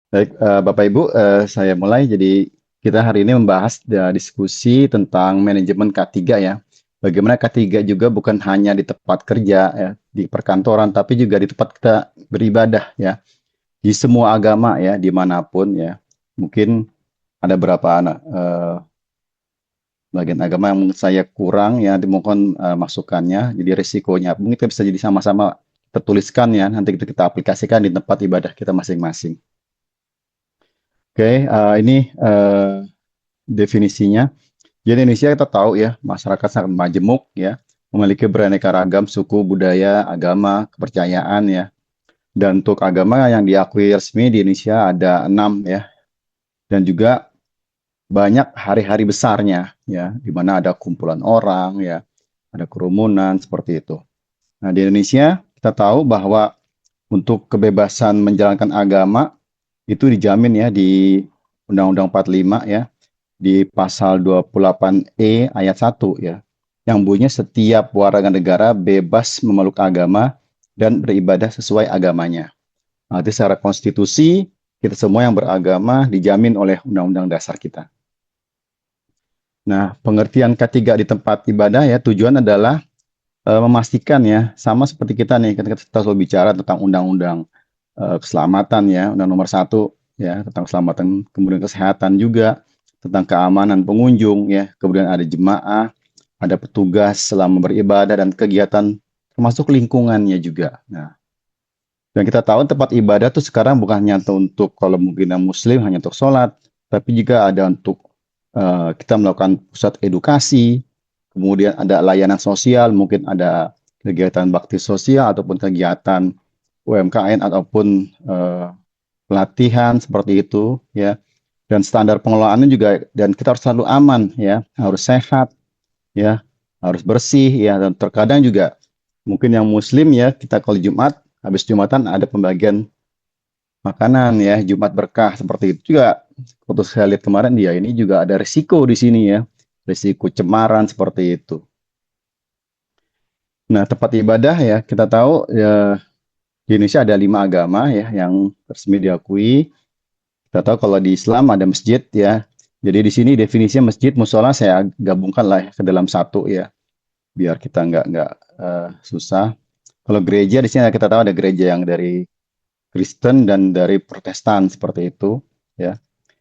Baik, Bapak Ibu, saya mulai. Jadi kita hari ini membahas diskusi tentang manajemen K3 ya. Bagaimana K3 juga bukan hanya di tempat kerja ya, di perkantoran, tapi juga di tempat kita beribadah ya. Di semua agama ya, dimanapun ya. Mungkin ada beberapa bagian agama yang menurut saya kurang ya, dimohon masukannya. Jadi risikonya mungkin kita bisa jadi sama-sama tertuliskan ya, nanti kita aplikasikan di tempat ibadah kita masing-masing. Oke, ini definisinya. Di Indonesia kita tahu ya, masyarakat sangat majemuk ya, memiliki beraneka ragam suku, budaya, agama, kepercayaan ya. Dan untuk agama yang diakui resmi di Indonesia ada 6 ya. Dan juga banyak hari-hari besarnya ya, di mana ada kumpulan orang ya, ada kerumunan seperti itu. Nah, di Indonesia kita tahu bahwa untuk kebebasan menjalankan agama itu dijamin ya di Undang-Undang 45 ya, di pasal 28E ayat 1 ya, yang bunyinya setiap warga negara bebas memeluk agama dan beribadah sesuai agamanya. Arti secara konstitusi, kita semua yang beragama dijamin oleh Undang-Undang Dasar kita. Nah, pengertian ketiga di tempat ibadah ya, tujuan adalah memastikan ya, sama seperti kita nih, ketika kita selalu bicara tentang undang-undang keselamatan ya, undang nomor 1 ya, tentang keselamatan, kemudian kesehatan juga, tentang keamanan pengunjung ya, kemudian ada jemaah, ada petugas selama beribadah dan kegiatan termasuk lingkungannya juga. Nah, dan kita tahu tempat ibadah tuh sekarang bukan hanya untuk kalau mungkin yang muslim hanya untuk sholat, tapi juga ada untuk kita melakukan pusat edukasi, kemudian ada layanan sosial, mungkin ada kegiatan bakti sosial ataupun kegiatan UMKM ataupun pelatihan seperti itu ya. Dan standar pengelolaannya juga, dan kita harus selalu aman ya, harus sehat ya, harus bersih ya. Dan terkadang juga mungkin yang muslim ya, kita kalau Jumat habis Jumatan ada pembagian makanan ya, Jumat berkah seperti itu juga. Waktu saya lihat kemarin dia ini juga ada risiko di sini ya, risiko cemaran seperti itu. Nah, tempat ibadah ya, kita tahu ya, di Indonesia ada 5 agama ya yang resmi diakui. Kita tahu kalau di Islam ada masjid ya. Jadi di sini definisinya masjid, musola saya gabungkan lah ya ke dalam satu ya, biar kita nggak susah. Kalau gereja di sini kita tahu ada gereja yang dari Kristen dan dari Protestan seperti itu ya.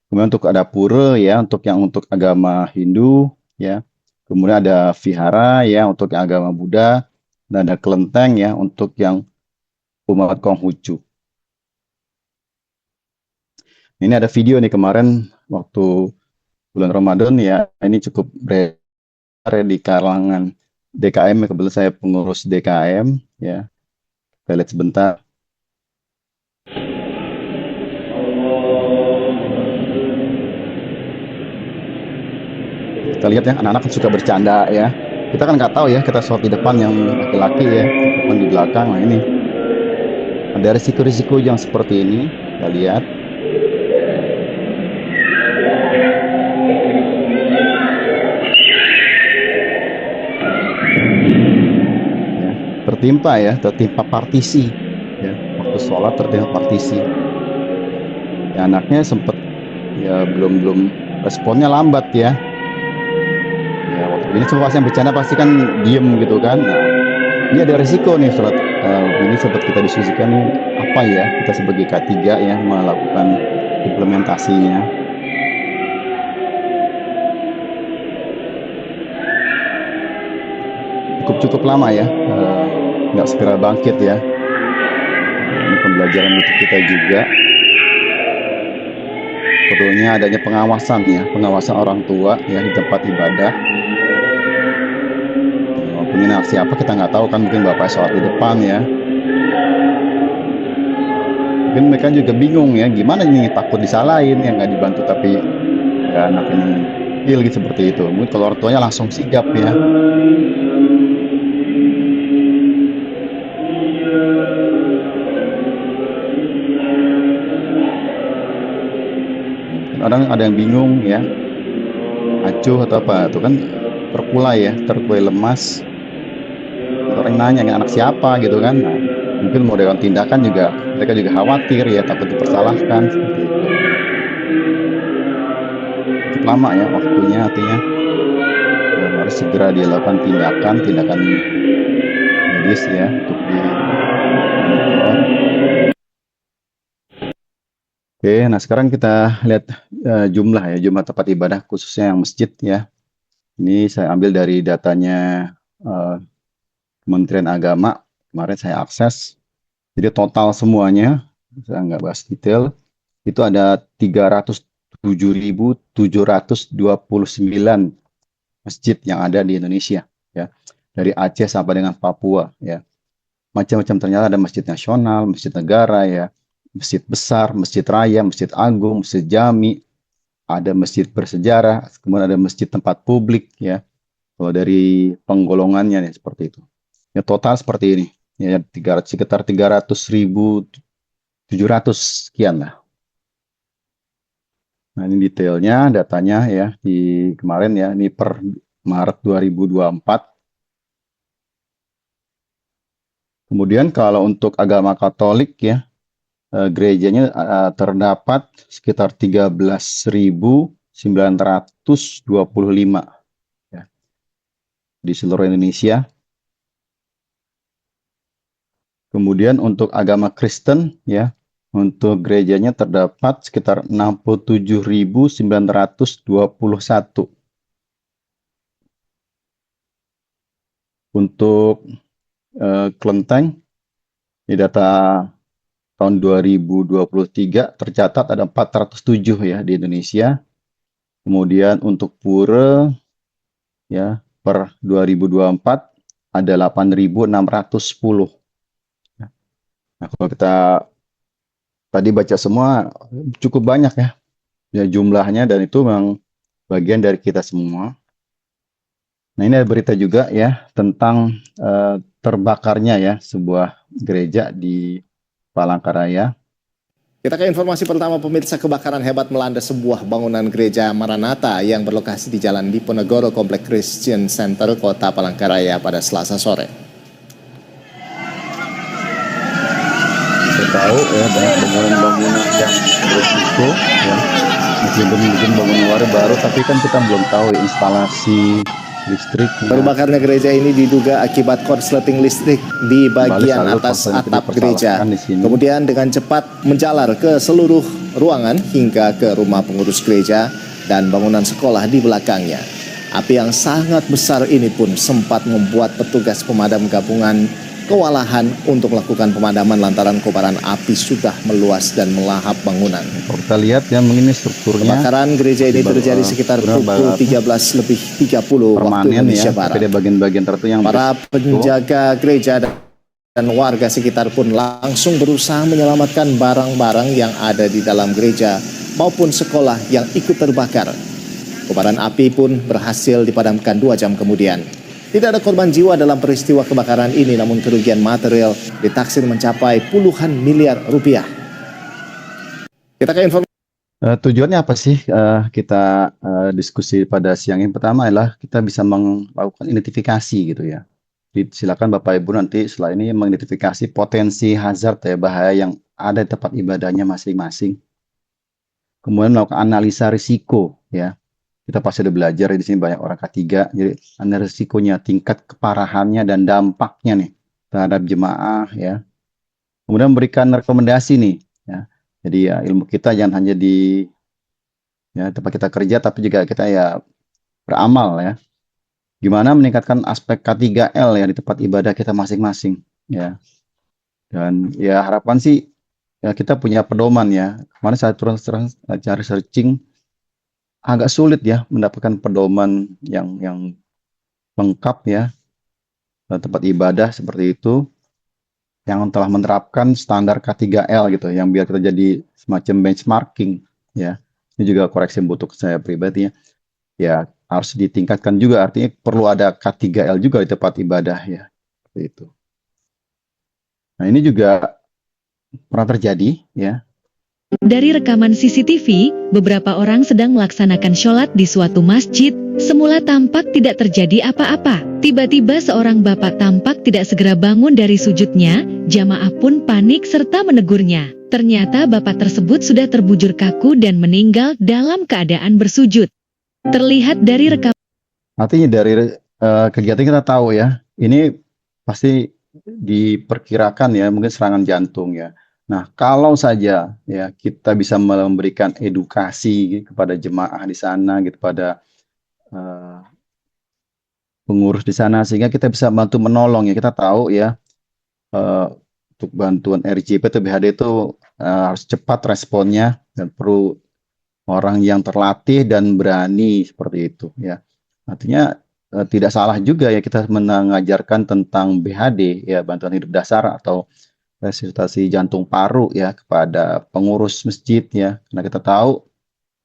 Kemudian untuk ada pura ya, untuk agama Hindu ya. Kemudian ada vihara ya untuk yang agama Buddha, dan ada kelenteng ya untuk yang umat Konghucu. Ini ada video nih kemarin waktu bulan Ramadan ya. Ini cukup beredar di kalangan DKM. Kebetulan saya pengurus DKM ya. Kita lihat sebentar. Kita lihat ya, anak-anak suka bercanda ya. Kita kan nggak tahu ya, kita sholat di depan yang laki-laki ya, depan di belakang. Nah ini ada risiko-risiko yang seperti ini. Kita lihat ya, tertimpa partisi ya, waktu sholat tertimpa partisi. Ya, anaknya sempat ya belum belum responnya lambat ya. Ya waktu ini semua yang bercanda pasti kan diem gitu kan. Nah, ini ada risiko nih sholat. Ini sempat kita diskusikan nih, apa ya kita sebagai K3 ya melakukan implementasinya. Cukup lama ya, nggak segera bangkit ya. Ini pembelajaran untuk kita juga. Perlunya adanya pengawasan ya, pengawasan orang tua ya di tempat ibadah. Walaupun ini aksi apa kita nggak tahu kan, mungkin bapak sholat di depan ya. Mungkin mereka juga bingung ya, gimana nih, takut disalahin ya, nggak dibantu tapi ya anak ini gitu seperti itu. Mungkin kalau orang tuanya langsung sigap ya. Kadang ada yang bingung ya, acuh atau apa, itu kan terkulai ya, terkulai lemas. Orang nanya anak siapa gitu kan. Nah, mungkin mau dewan tindakan juga mereka juga khawatir ya, takut dipersalahkan seperti itu. Cukup lama ya waktunya, artinya harus segera dilakukan tindakan medis ya untuk dimonitor. Oke, nah sekarang kita lihat jumlah tempat ibadah khususnya yang masjid ya. Ini saya ambil dari datanya Kementerian Agama, kemarin saya akses. Jadi total semuanya, saya nggak bahas detail, itu ada 307.729 masjid yang ada di Indonesia, ya, dari Aceh sampai dengan Papua, ya, macam-macam. Ternyata ada masjid nasional, masjid negara, ya, masjid besar, masjid raya, masjid agung, masjid jami, ada masjid bersejarah, kemudian ada masjid tempat publik, ya. Kalau dari penggolongannya nih seperti itu. Ya total seperti ini, ya sekitar 300.700 sekian lah. Nah ini detailnya, datanya ya di kemarin ya, ini per Maret 2024. Kemudian kalau untuk agama Katolik ya, gerejanya terdapat sekitar 13.925 ya, di seluruh Indonesia. Kemudian untuk agama Kristen ya, untuk gerejanya terdapat sekitar 67.921. Untuk kelenteng, di data tahun 2023 tercatat ada 407 ya di Indonesia. Kemudian untuk pura ya per 2024 ada 8.610. Nah, kalau kita tadi baca semua cukup banyak ya jumlahnya, dan itu memang bagian dari kita semua. Nah, ini ada berita juga ya tentang terbakarnya ya sebuah gereja di Palangkaraya. Kita ke informasi pertama, pemirsa. Kebakaran hebat melanda sebuah bangunan gereja Maranatha yang berlokasi di Jalan Diponegoro, Komplek Christian Center, Kota Palangkaraya pada Selasa sore. Kita tahu ya banyak bangunan-bangunan yang berisiko ya, mungkin bangunan baru, tapi kan kita belum tahu instalasi listrik. Terbakarnya gereja ini diduga akibat korsleting listrik di bagian atas atap gereja. Kemudian dengan cepat menjalar ke seluruh ruangan hingga ke rumah pengurus gereja dan bangunan sekolah di belakangnya. Api yang sangat besar ini pun sempat membuat petugas pemadam gabungan kewalahan untuk melakukan pemadaman lantaran kobaran api sudah meluas dan melahap bangunan. Kalau kita lihat ya, ini strukturnya. Kebakaran gereja ini terjadi sekitar pukul 13.30 waktu Indonesia Barat. Bagian-bagian tertentu yang para penjaga gereja dan warga sekitar pun langsung berusaha menyelamatkan barang-barang yang ada di dalam gereja maupun sekolah yang ikut terbakar. Kobaran api pun berhasil dipadamkan 2 jam kemudian. Tidak ada korban jiwa dalam peristiwa kebakaran ini, namun kerugian material ditaksir mencapai puluhan miliar rupiah. Kita ke informasi. Tujuannya apa sih kita diskusi pada siang ini? Pertama adalah kita bisa melakukan identifikasi gitu ya. Silakan Bapak Ibu nanti setelah ini mengidentifikasi potensi hazard ya, bahaya yang ada di tempat ibadahnya masing-masing. Kemudian melakukan analisa risiko ya. Kita pasti udah belajar di sini banyak orang K3, jadi analisa risikonya, tingkat keparahannya dan dampaknya nih terhadap jemaah ya. Kemudian memberikan rekomendasi nih ya. Jadi ya ilmu kita jangan hanya di ya tempat kita kerja, tapi juga kita ya beramal ya. Gimana meningkatkan aspek K3L ya di tempat ibadah kita masing-masing ya. Dan ya harapan sih ya kita punya pedoman ya. Kemarin saya terus cari searching, agak sulit ya mendapatkan pedoman yang lengkap ya tempat ibadah seperti itu yang telah menerapkan standar K3L gitu, yang biar kita jadi semacam benchmarking ya. Ini juga koreksi untuk saya pribadi ya harus ditingkatkan juga, artinya perlu ada K3L juga di tempat ibadah ya seperti itu. Nah ini juga pernah terjadi ya Dari rekaman CCTV, beberapa orang sedang melaksanakan sholat di suatu masjid. Semula tampak tidak terjadi apa-apa. Tiba-tiba seorang bapak tampak tidak segera bangun dari sujudnya. Jamaah pun panik serta menegurnya. Ternyata bapak tersebut sudah terbujur kaku dan meninggal dalam keadaan bersujud. Terlihat dari rekaman. Artinya dari kegiatan kita tahu ya, ini pasti diperkirakan ya, mungkin serangan jantung ya. Nah, kalau saja ya kita bisa memberikan edukasi kepada jemaah di sana, gitu, pada eh, pengurus di sana, sehingga kita bisa bantu menolong ya. Kita tahu ya, untuk bantuan RJP atau BHD itu harus cepat responnya dan perlu orang yang terlatih dan berani seperti itu ya. Artinya tidak salah juga ya kita mengajarkan tentang BHD ya, bantuan hidup dasar atau resusitasi jantung paru ya kepada pengurus masjid ya. Karena kita tahu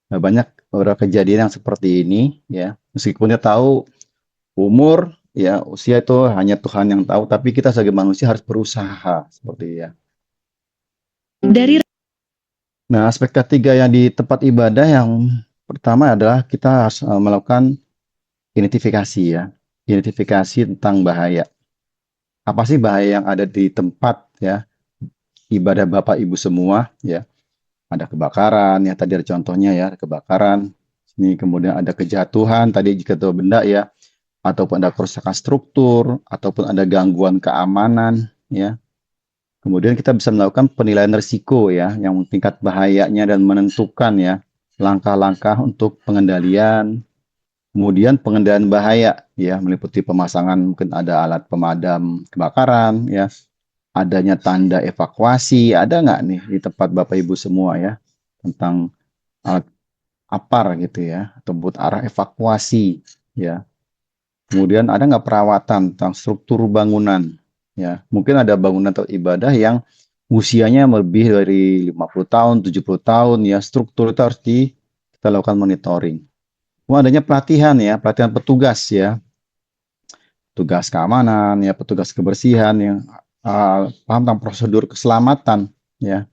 banyak beberapa kejadian yang seperti ini ya. Meskipun kita tahu umur ya, usia itu hanya Tuhan yang tahu, tapi kita sebagai manusia harus berusaha seperti ya. Nah, aspek ketiga yang di tempat ibadah yang pertama adalah kita harus melakukan identifikasi ya. Identifikasi tentang bahaya. Apa sih bahaya yang ada di tempat ya ibadah Bapak Ibu semua ya. Ada kebakaran ya, tadi ada contohnya ya, kebakaran. Ini kemudian ada kejatuhan tadi jika itu benda ya, ataupun ada kerusakan struktur, ataupun ada gangguan keamanan ya. Kemudian kita bisa melakukan penilaian risiko ya, yang tingkat bahayanya dan menentukan ya langkah-langkah untuk pengendalian. Kemudian pengendalian bahaya ya, meliputi pemasangan mungkin ada alat pemadam kebakaran ya, adanya tanda evakuasi, ada nggak nih di tempat Bapak Ibu semua ya, tentang alat APAR gitu ya, atau arah evakuasi ya. Kemudian ada nggak perawatan tentang struktur bangunan ya, mungkin ada bangunan atau ibadah yang usianya lebih dari 50 tahun, 70 tahun ya, struktur itu harus kita lakukan monitoring. Kemudian adanya pelatihan ya, pelatihan petugas ya, petugas keamanan ya, petugas kebersihan yang paham tentang prosedur keselamatan ya.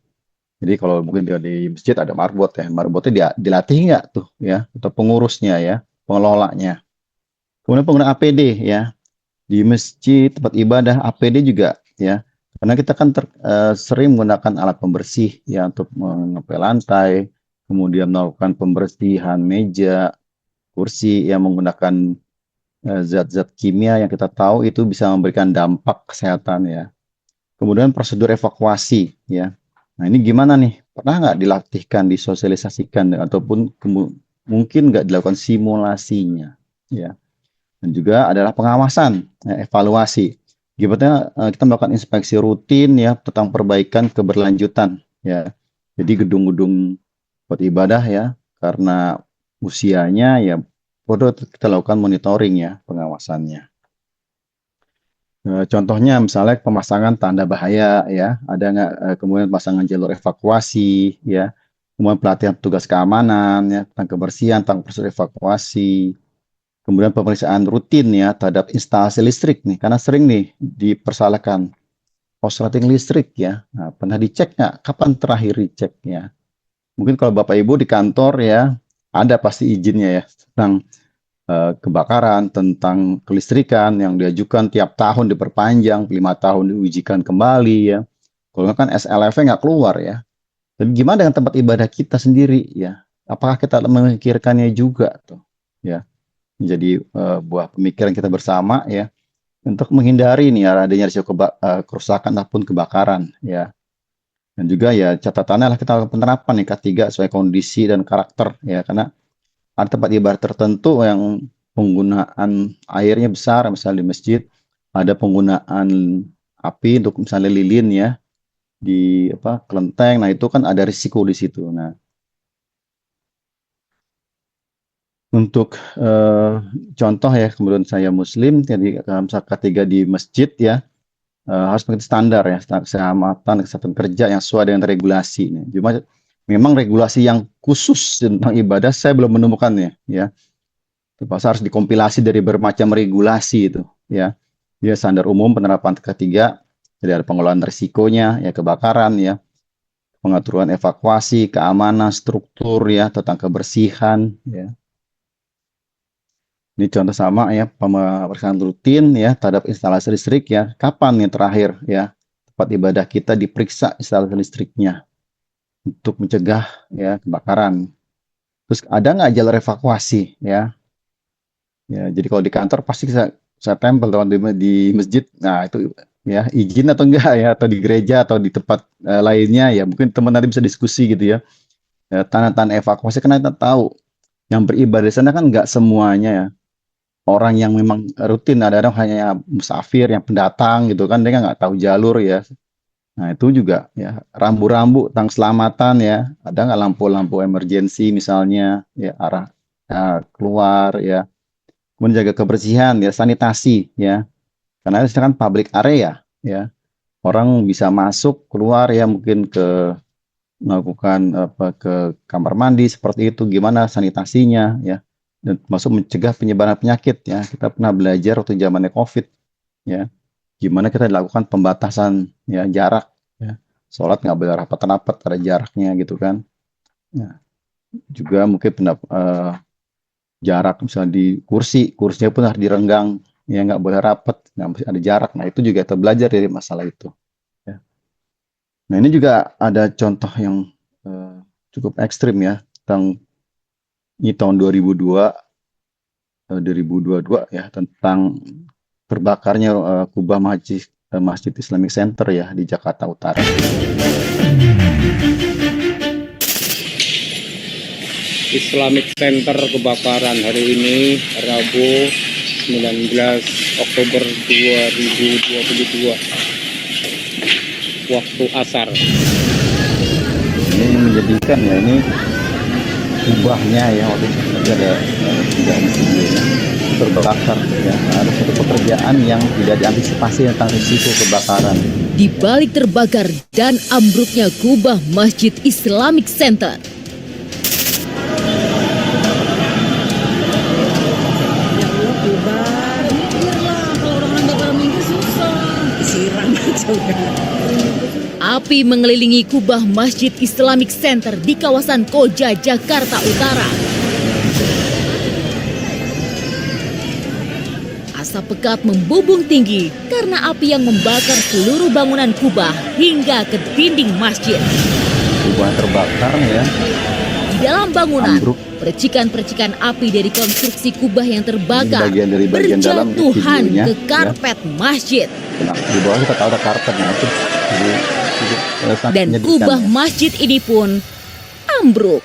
Jadi kalau mungkin di masjid ada marbot ya, marbotnya dilatih nggak tuh ya, atau pengurusnya ya, pengelolanya. Kemudian penggunaan APD ya, di masjid, tempat ibadah, APD juga ya. Karena kita kan sering menggunakan alat pembersih ya untuk mengepel lantai, kemudian melakukan pembersihan meja, kursi yang menggunakan zat-zat kimia yang kita tahu itu bisa memberikan dampak kesehatan ya. Kemudian prosedur evakuasi ya. Nah ini gimana nih? Pernah nggak dilatihkan, disosialisasikan, ataupun mungkin nggak dilakukan simulasinya ya. Dan juga adalah pengawasan, ya, evaluasi. Gimana kita melakukan inspeksi rutin ya tentang perbaikan keberlanjutan ya. Jadi gedung-gedung buat ibadah ya, karena usianya ya perlu kita lakukan monitoring ya, pengawasannya. Contohnya misalnya pemasangan tanda bahaya ya, ada nggak, kemudian pemasangan jalur evakuasi ya, kemudian pelatihan tugas keamanan ya, tentang kebersihan, tentang prosedur evakuasi. Kemudian pemeriksaan rutin ya terhadap instalasi listrik nih, karena sering nih dipersalahkan korsleting listrik ya. Nah, pernah dicek nggak? Kapan terakhir dicek ya? Mungkin kalau Bapak Ibu di kantor ya, ada pasti izinnya ya tentang kebakaran, tentang kelistrikan yang diajukan tiap tahun diperpanjang, 5 tahun diujikan kembali ya. Kalau nggak kan SLF-nya nggak keluar ya. Dan gimana dengan tempat ibadah kita sendiri ya? Apakah kita memikirkannya juga tuh ya? Menjadi buah pemikiran kita bersama ya, untuk menghindari nih adanya risiko kerusakan ataupun kebakaran ya. Dan juga ya catatannya lah kita lakukan penerapan nih K3 sesuai kondisi dan karakter ya, karena ada tempat ibadah tertentu yang penggunaan airnya besar, misalnya di masjid ada penggunaan api untuk misalnya lilin ya di kelenteng, nah itu kan ada risiko di situ. Nah untuk contoh ya, kemudian saya Muslim, jadi K3 di masjid ya, harus mengikuti standar ya, keselamatan, kesehatan kerja yang sesuai dengan regulasi. Cuma memang regulasi yang khusus tentang ibadah saya belum menemukannya ya. Terpaksa harus dikompilasi dari bermacam regulasi itu ya. Dia standar umum penerapan K3, jadi ada pengelolaan risikonya ya, kebakaran ya. pengaturan evakuasi, keamanan, struktur ya, tentang kebersihan ya. Ini contoh sama ya, pemeriksaan rutin ya terhadap instalasi listrik ya. Kapan yang terakhir ya tempat ibadah kita diperiksa instalasi listriknya untuk mencegah ya kebakaran. Terus ada nggak jalur evakuasi ya? Ya, jadi kalau di kantor pasti saya tempel di masjid. Nah itu ya izin atau enggak ya, atau di gereja atau di tempat lainnya ya. Mungkin teman nanti bisa diskusi gitu ya. Tanda-tanda evakuasi karena kita tahu yang beribadah di sana kan nggak semuanya ya. Orang yang memang rutin, ada orang hanya musafir, yang pendatang gitu kan, dia nggak tahu jalur ya. Nah itu juga ya, rambu-rambu tentang keselamatan ya, ada nggak lampu-lampu emergency misalnya, ya arah keluar ya. Kemudian jaga kebersihan ya, sanitasi ya, karena itu kan public area ya, orang bisa masuk keluar ya, mungkin melakukan ke kamar mandi seperti itu, gimana sanitasinya ya. Dan termasuk mencegah penyebaran penyakit ya. Kita pernah belajar waktu zamannya COVID ya, gimana kita lakukan pembatasan ya jarak ya. Sholat nggak boleh rapat-rapat, ada jaraknya gitu kan. Nah, juga mungkin jarak misalnya di kursinya pun harus direnggang ya, nggak boleh rapat, nggak ada jarak. Nah itu juga kita belajar dari masalah itu ya. Nah ini juga ada contoh yang cukup ekstrim ya, tentang ini tahun 2022 ya, tentang terbakarnya kubah Masjid Islamic Center ya di Jakarta Utara. Islamic Center kebakaran hari ini Rabu 19 Oktober 2022 waktu asar. Ini menjadikan ya, ini kubahnya ya, waktu itu ada terbakar ya. Ada satu pekerjaan yang tidak diantisipasi tentang risiko kebakaran. Di balik terbakar dan ambruknya kubah Masjid Islamic Center, api mengelilingi kubah Masjid Islamic Center di kawasan Koja, Jakarta Utara. Asap pekat membumbung tinggi karena api yang membakar seluruh bangunan kubah hingga ke dinding masjid. Kubah terbakar ya. Di dalam bangunan, ambruk. percikan-percikan api dari konstruksi kubah yang terbakar Bagian dalam berjatuhan videonya, ke karpet masjid. Nah, di bawah kita tahu ada karpetnya itu. Dan kubah masjid ini pun ambruk.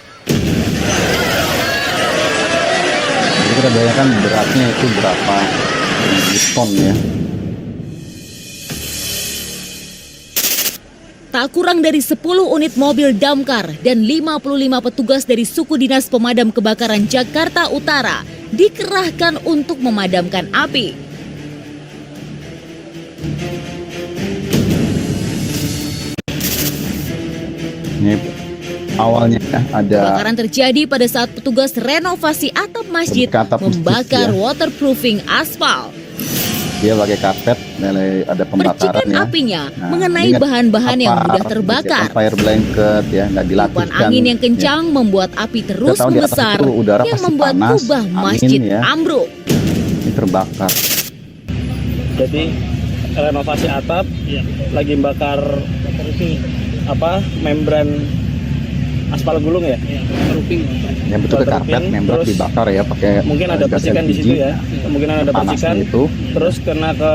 Jadi kita bayangkan beratnya itu berapa ton ya. Tak kurang dari 10 unit mobil damkar dan 55 petugas dari suku dinas pemadam kebakaran Jakarta Utara dikerahkan untuk memadamkan api. Ini awalnya ada Kebakaran terjadi pada saat petugas renovasi atap masjid Atap masjid, membakar ya. waterproofing aspal. dia pakai karpet, ada pembakaran Percikan ya. apinya Nah, mengenai ingat bahan-bahan yang apa, mudah terbakar. fire blanket ya, nggak Tiupan dilakukan. angin yang kencang membuat api terus tahu di atas membesar itu udara yang pasti membuat panas, kubah angin, masjid ya. ambruk. Ini terbakar. Jadi renovasi atap lagi bakar membran aspal gulung ya? Yang betul ke karpet, Waterproofing, membran terus dibakar ya pakai Mungkin ada gas percikan di LPG. situ ya. Kemungkinan ada Panasnya percikan. itu Terus kena ke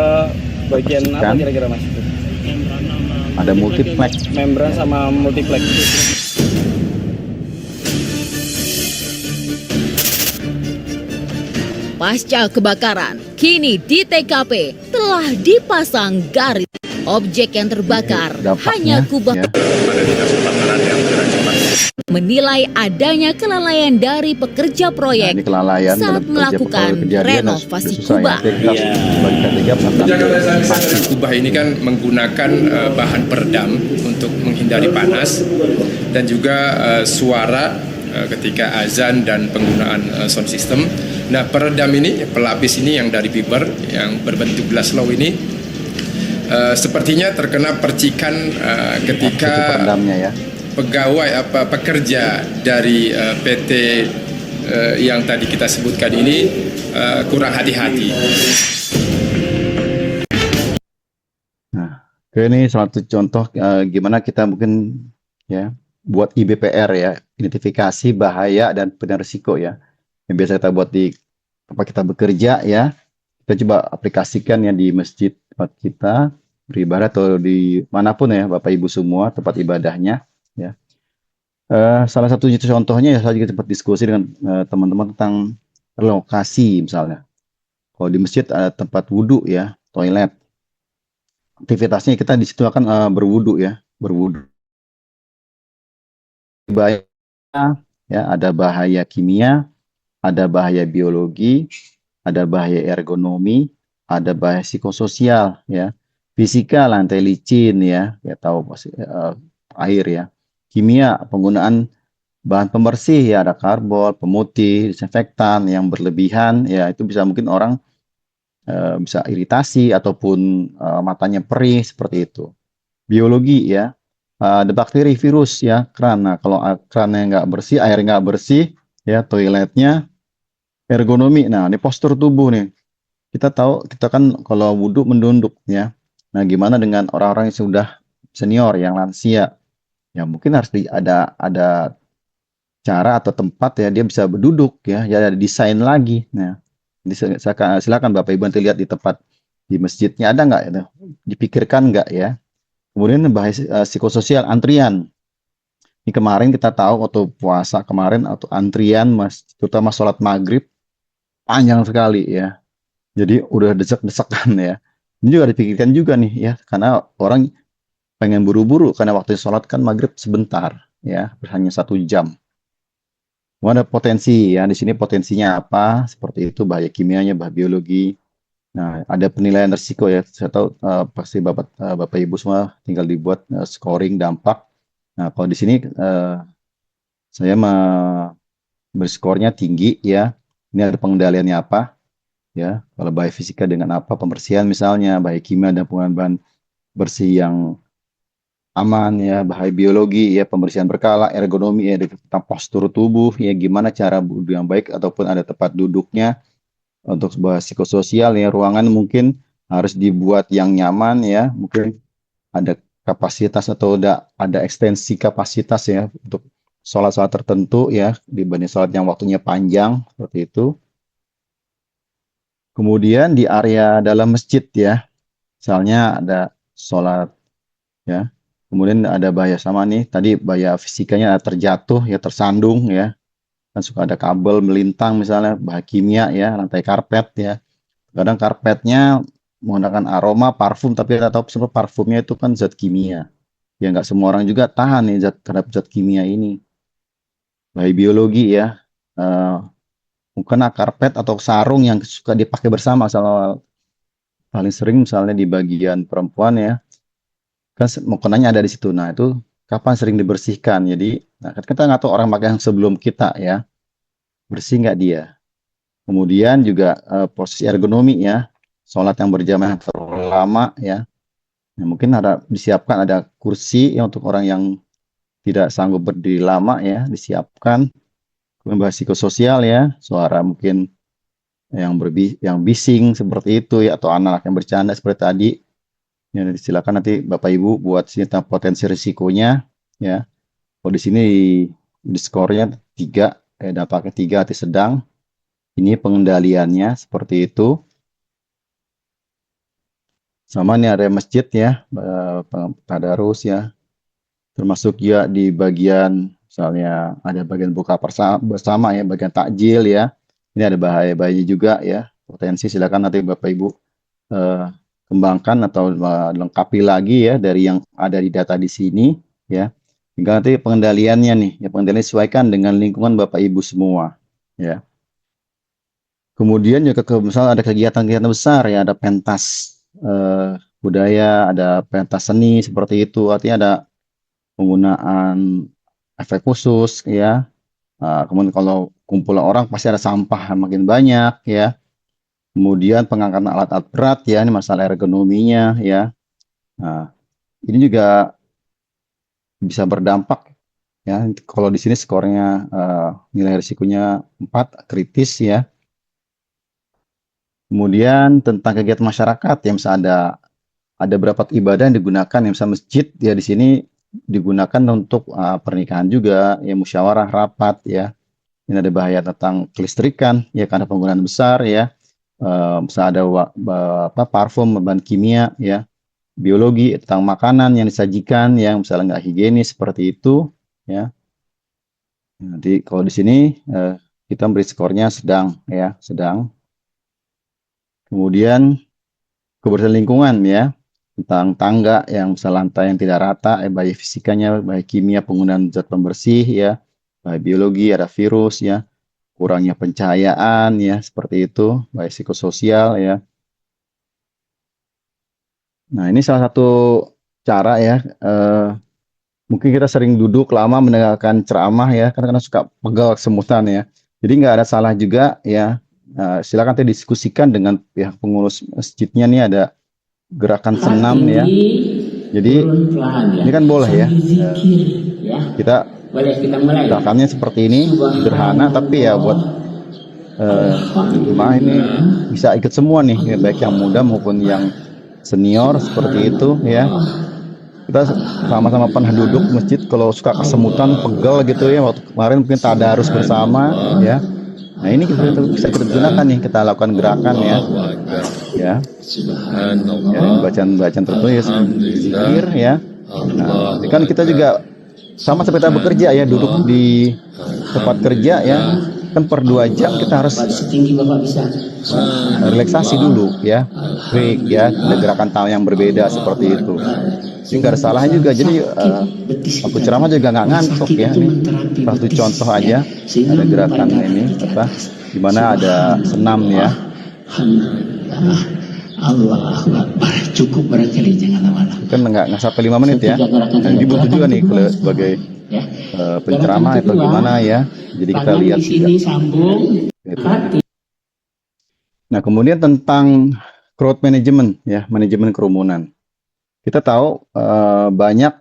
bagian apa Percikan. kira-kira Mas? ada multiplex. Membran sama multiplex. Pasca kebakaran, kini di TKP telah dipasang garis. Objek yang terbakar Dampaknya, hanya kubah. ya. Menilai adanya kelalaian dari pekerja Nah, proyek ini kelalaian saat dalam melakukan kejadian renovasi susah ya. kubah. Kita harus bagi kerja Jakarta kubah ini kan menggunakan bahan peredam untuk menghindari panas dan juga suara ketika azan dan penggunaan sound system. Nah, peredam ini, pelapis ini yang dari fiber yang berbentuk glass low ini sepertinya terkena percikan ketika peredamnya ya. pegawai pekerja dari PT yang tadi kita sebutkan ini kurang hati-hati. Nah, ini satu contoh gimana kita mungkin ya buat IBPR ya, identifikasi bahaya dan risiko ya. Yang biasa kita buat di tempat kita bekerja ya, kita coba aplikasikan ya di masjid tempat kita beribadah atau di manapun ya Bapak Ibu semua tempat ibadahnya ya. Salah satu contohnya ya saya juga sempat diskusi dengan teman-teman tentang relokasi misalnya. Kalau di masjid ada tempat wudhu ya, toilet. Aktivitasnya kita di situ akan berwudhu ya, berwudhu. Bahaya ya, ada bahaya kimia, ada bahaya biologi, ada bahaya ergonomi, ada bahaya psikososial ya. Fisika lantai licin ya, ya tahu pasti air ya. Kimia penggunaan bahan pembersih ya, ada karbon, pemutih, desinfektan yang berlebihan ya, itu bisa mungkin orang bisa iritasi ataupun matanya perih seperti itu. Biologi ya, ada bakteri, virus ya, keran. Nah, kalau kerannya nggak bersih, air nggak bersih ya, toiletnya. Ergonomi, nah ini postur tubuh nih. Kita tahu kita kan kalau wudhu mendunduk ya. Nah, gimana dengan orang-orang yang sudah senior, yang lansia? Ya mungkin harus ada cara atau tempat ya dia bisa berduduk ya, ya ada desain lagi. Nah, silakan Bapak Ibu nanti lihat di tempat di masjidnya ada nggak itu, dipikirkan nggak ya. Kemudian bahaya psikososial, antrian. Ini kemarin kita tahu waktu puasa kemarin atau antrian terutama sholat maghrib panjang sekali ya. Jadi udah desek-desekan ya. Ini juga dipikirkan juga nih ya, karena orang pengen buru-buru karena waktu sholat kan maghrib sebentar ya, hanya 1 jam. Ada potensi ya, di sini potensinya apa? Seperti itu, bahaya kimianya, bahaya biologi. Nah, ada penilaian risiko ya. Saya tahu pasti Bapak Ibu semua tinggal dibuat scoring dampak. Nah, kalau di sini saya berskornya tinggi ya. Ini ada pengendaliannya apa? Ya, kalau bahaya fisika dengan apa? Pembersihan misalnya, bahaya kimia dan penggunaan bahan bersih yang aman ya, bahaya biologi ya, pembersihan berkala, ergonomi ya, tentang postur tubuh ya, gimana cara wudhu yang baik ataupun ada tempat duduknya. Untuk sebuah psikososial ya, ruangan mungkin harus dibuat yang nyaman ya, mungkin ada kapasitas atau ada ekstensi kapasitas ya untuk sholat-sholat tertentu ya, dibanding sholat yang waktunya panjang seperti itu. Kemudian di area dalam masjid ya, misalnya ada sholat ya, kemudian ada bahaya sama nih, tadi bahaya fisikanya terjatuh ya, tersandung ya, kan suka ada kabel melintang misalnya, bahaya kimia ya, lantai karpet ya. Kadang karpetnya menggunakan aroma parfum, tapi kita tahu sebenarnya parfumnya itu kan zat kimia. Ya nggak semua orang juga tahan nih terhadap zat kimia ini. Bahaya biologi ya, mungkin karpet atau sarung yang suka dipakai bersama, sama paling sering misalnya di bagian perempuan ya, kan mukenanya ada di situ. Nah itu kapan sering dibersihkan? Jadi nah, kita nggak tahu orang pakai yang sebelum kita ya, bersih nggak dia. Kemudian juga posisi ergonomi ya, sholat yang berjamaah terlalu lama ya. Nah, mungkin disiapkan ada kursi ya untuk orang yang tidak sanggup berdiri lama ya, disiapkan. Kemudian bahas psikososial ya, suara mungkin yang bising seperti itu ya, atau anak yang bercanda seperti tadi. Ya, silakan nanti Bapak Ibu buat sini potensi risikonya ya. Kalau di sini di skornya 3, dampaknya 3 hati sedang. Ini pengendaliannya seperti itu. Sama nih area masjid ya, tadarus ya. Termasuk ya di bagian misalnya ada bagian buka bersama ya, bagian takjil ya. Ini ada bahaya-bahaya juga ya. Potensi silakan nanti Bapak Ibu kembangkan atau lengkapi lagi ya dari yang ada di data di sini ya. Hingga nanti pengendaliannya nih, ya pengendalian sesuaikan dengan lingkungan Bapak Ibu semua ya. Kemudian juga misalnya ada kegiatan-kegiatan besar ya, ada pentas budaya, ada pentas seni seperti itu, artinya ada penggunaan efek khusus ya. Kemudian kalau kumpulan orang pasti ada sampah makin banyak ya. Kemudian pengangkatan alat-alat berat ya, ini masalah ergonominya ya. Nah, ini juga bisa berdampak ya. Kalau di sini skornya nilai risikonya 4, kritis ya. Kemudian tentang kegiatan masyarakat yang misalnya ada berapa ibadah yang digunakan, yang misalnya masjid ya di sini digunakan untuk pernikahan juga, ya musyawarah rapat ya. Ini ada bahaya tentang kelistrikan ya karena penggunaan besar ya. Misalnya ada parfum, bahan kimia ya, biologi tentang makanan yang disajikan yang misalnya nggak higienis seperti itu ya. Nanti kalau di sini kita beri skornya sedang ya, sedang. Kemudian kebersihan lingkungan ya, tentang tangga yang misalnya lantai yang tidak rata, bahaya fisikanya, bahaya kimia, penggunaan zat pembersih ya, bahaya biologi, ada virus ya, kurangnya pencahayaan ya, seperti itu, bahaya psikososial ya. Nah ini salah satu cara ya, mungkin kita sering duduk lama mendengarkan ceramah ya, karena suka pegal kesemutan ya. Jadi nggak ada salah juga ya. Silakan nanti diskusikan dengan pihak pengurus masjidnya nih, ada gerakan senam ya. Jadi ini kan boleh ya. Kita gerakannya seperti ini sederhana, tapi ya buat jemaah ini bisa ikut semua nih, baik yang muda maupun yang senior seperti itu ya. Kita sama-sama pernah duduk masjid kalau suka kesemutan, pegal gitu ya. Waktu kemarin mungkin tadarus bersama ya. Nah ini bisa kita gunakan nih, kita lakukan gerakan ya. Ya, bacaan-bacaan tertentu ya, zikir ya. Nah, kan kita juga sama seperti kita bekerja ya, duduk di tempat kerja ya, kan per 2 jam kita harus relaksasi dulu ya, break ya, ada gerakan tangan yang berbeda seperti itu. Ini nggak ada salahnya juga. Jadi aku ceramah juga nggak ngantuk ya. Ini satu contoh aja, ada gerakan ini apa, dimana ada senam ya. Allah Akbar, cukup barangkali, jangan lama-lama. Kan nggak sampai 5 menit ya. Jadi butuh juga nih sebagai penceramah atau gimana ya. Jadi kita lihat juga. Nah kemudian tentang crowd management ya, manajemen kerumunan. Kita tahu banyak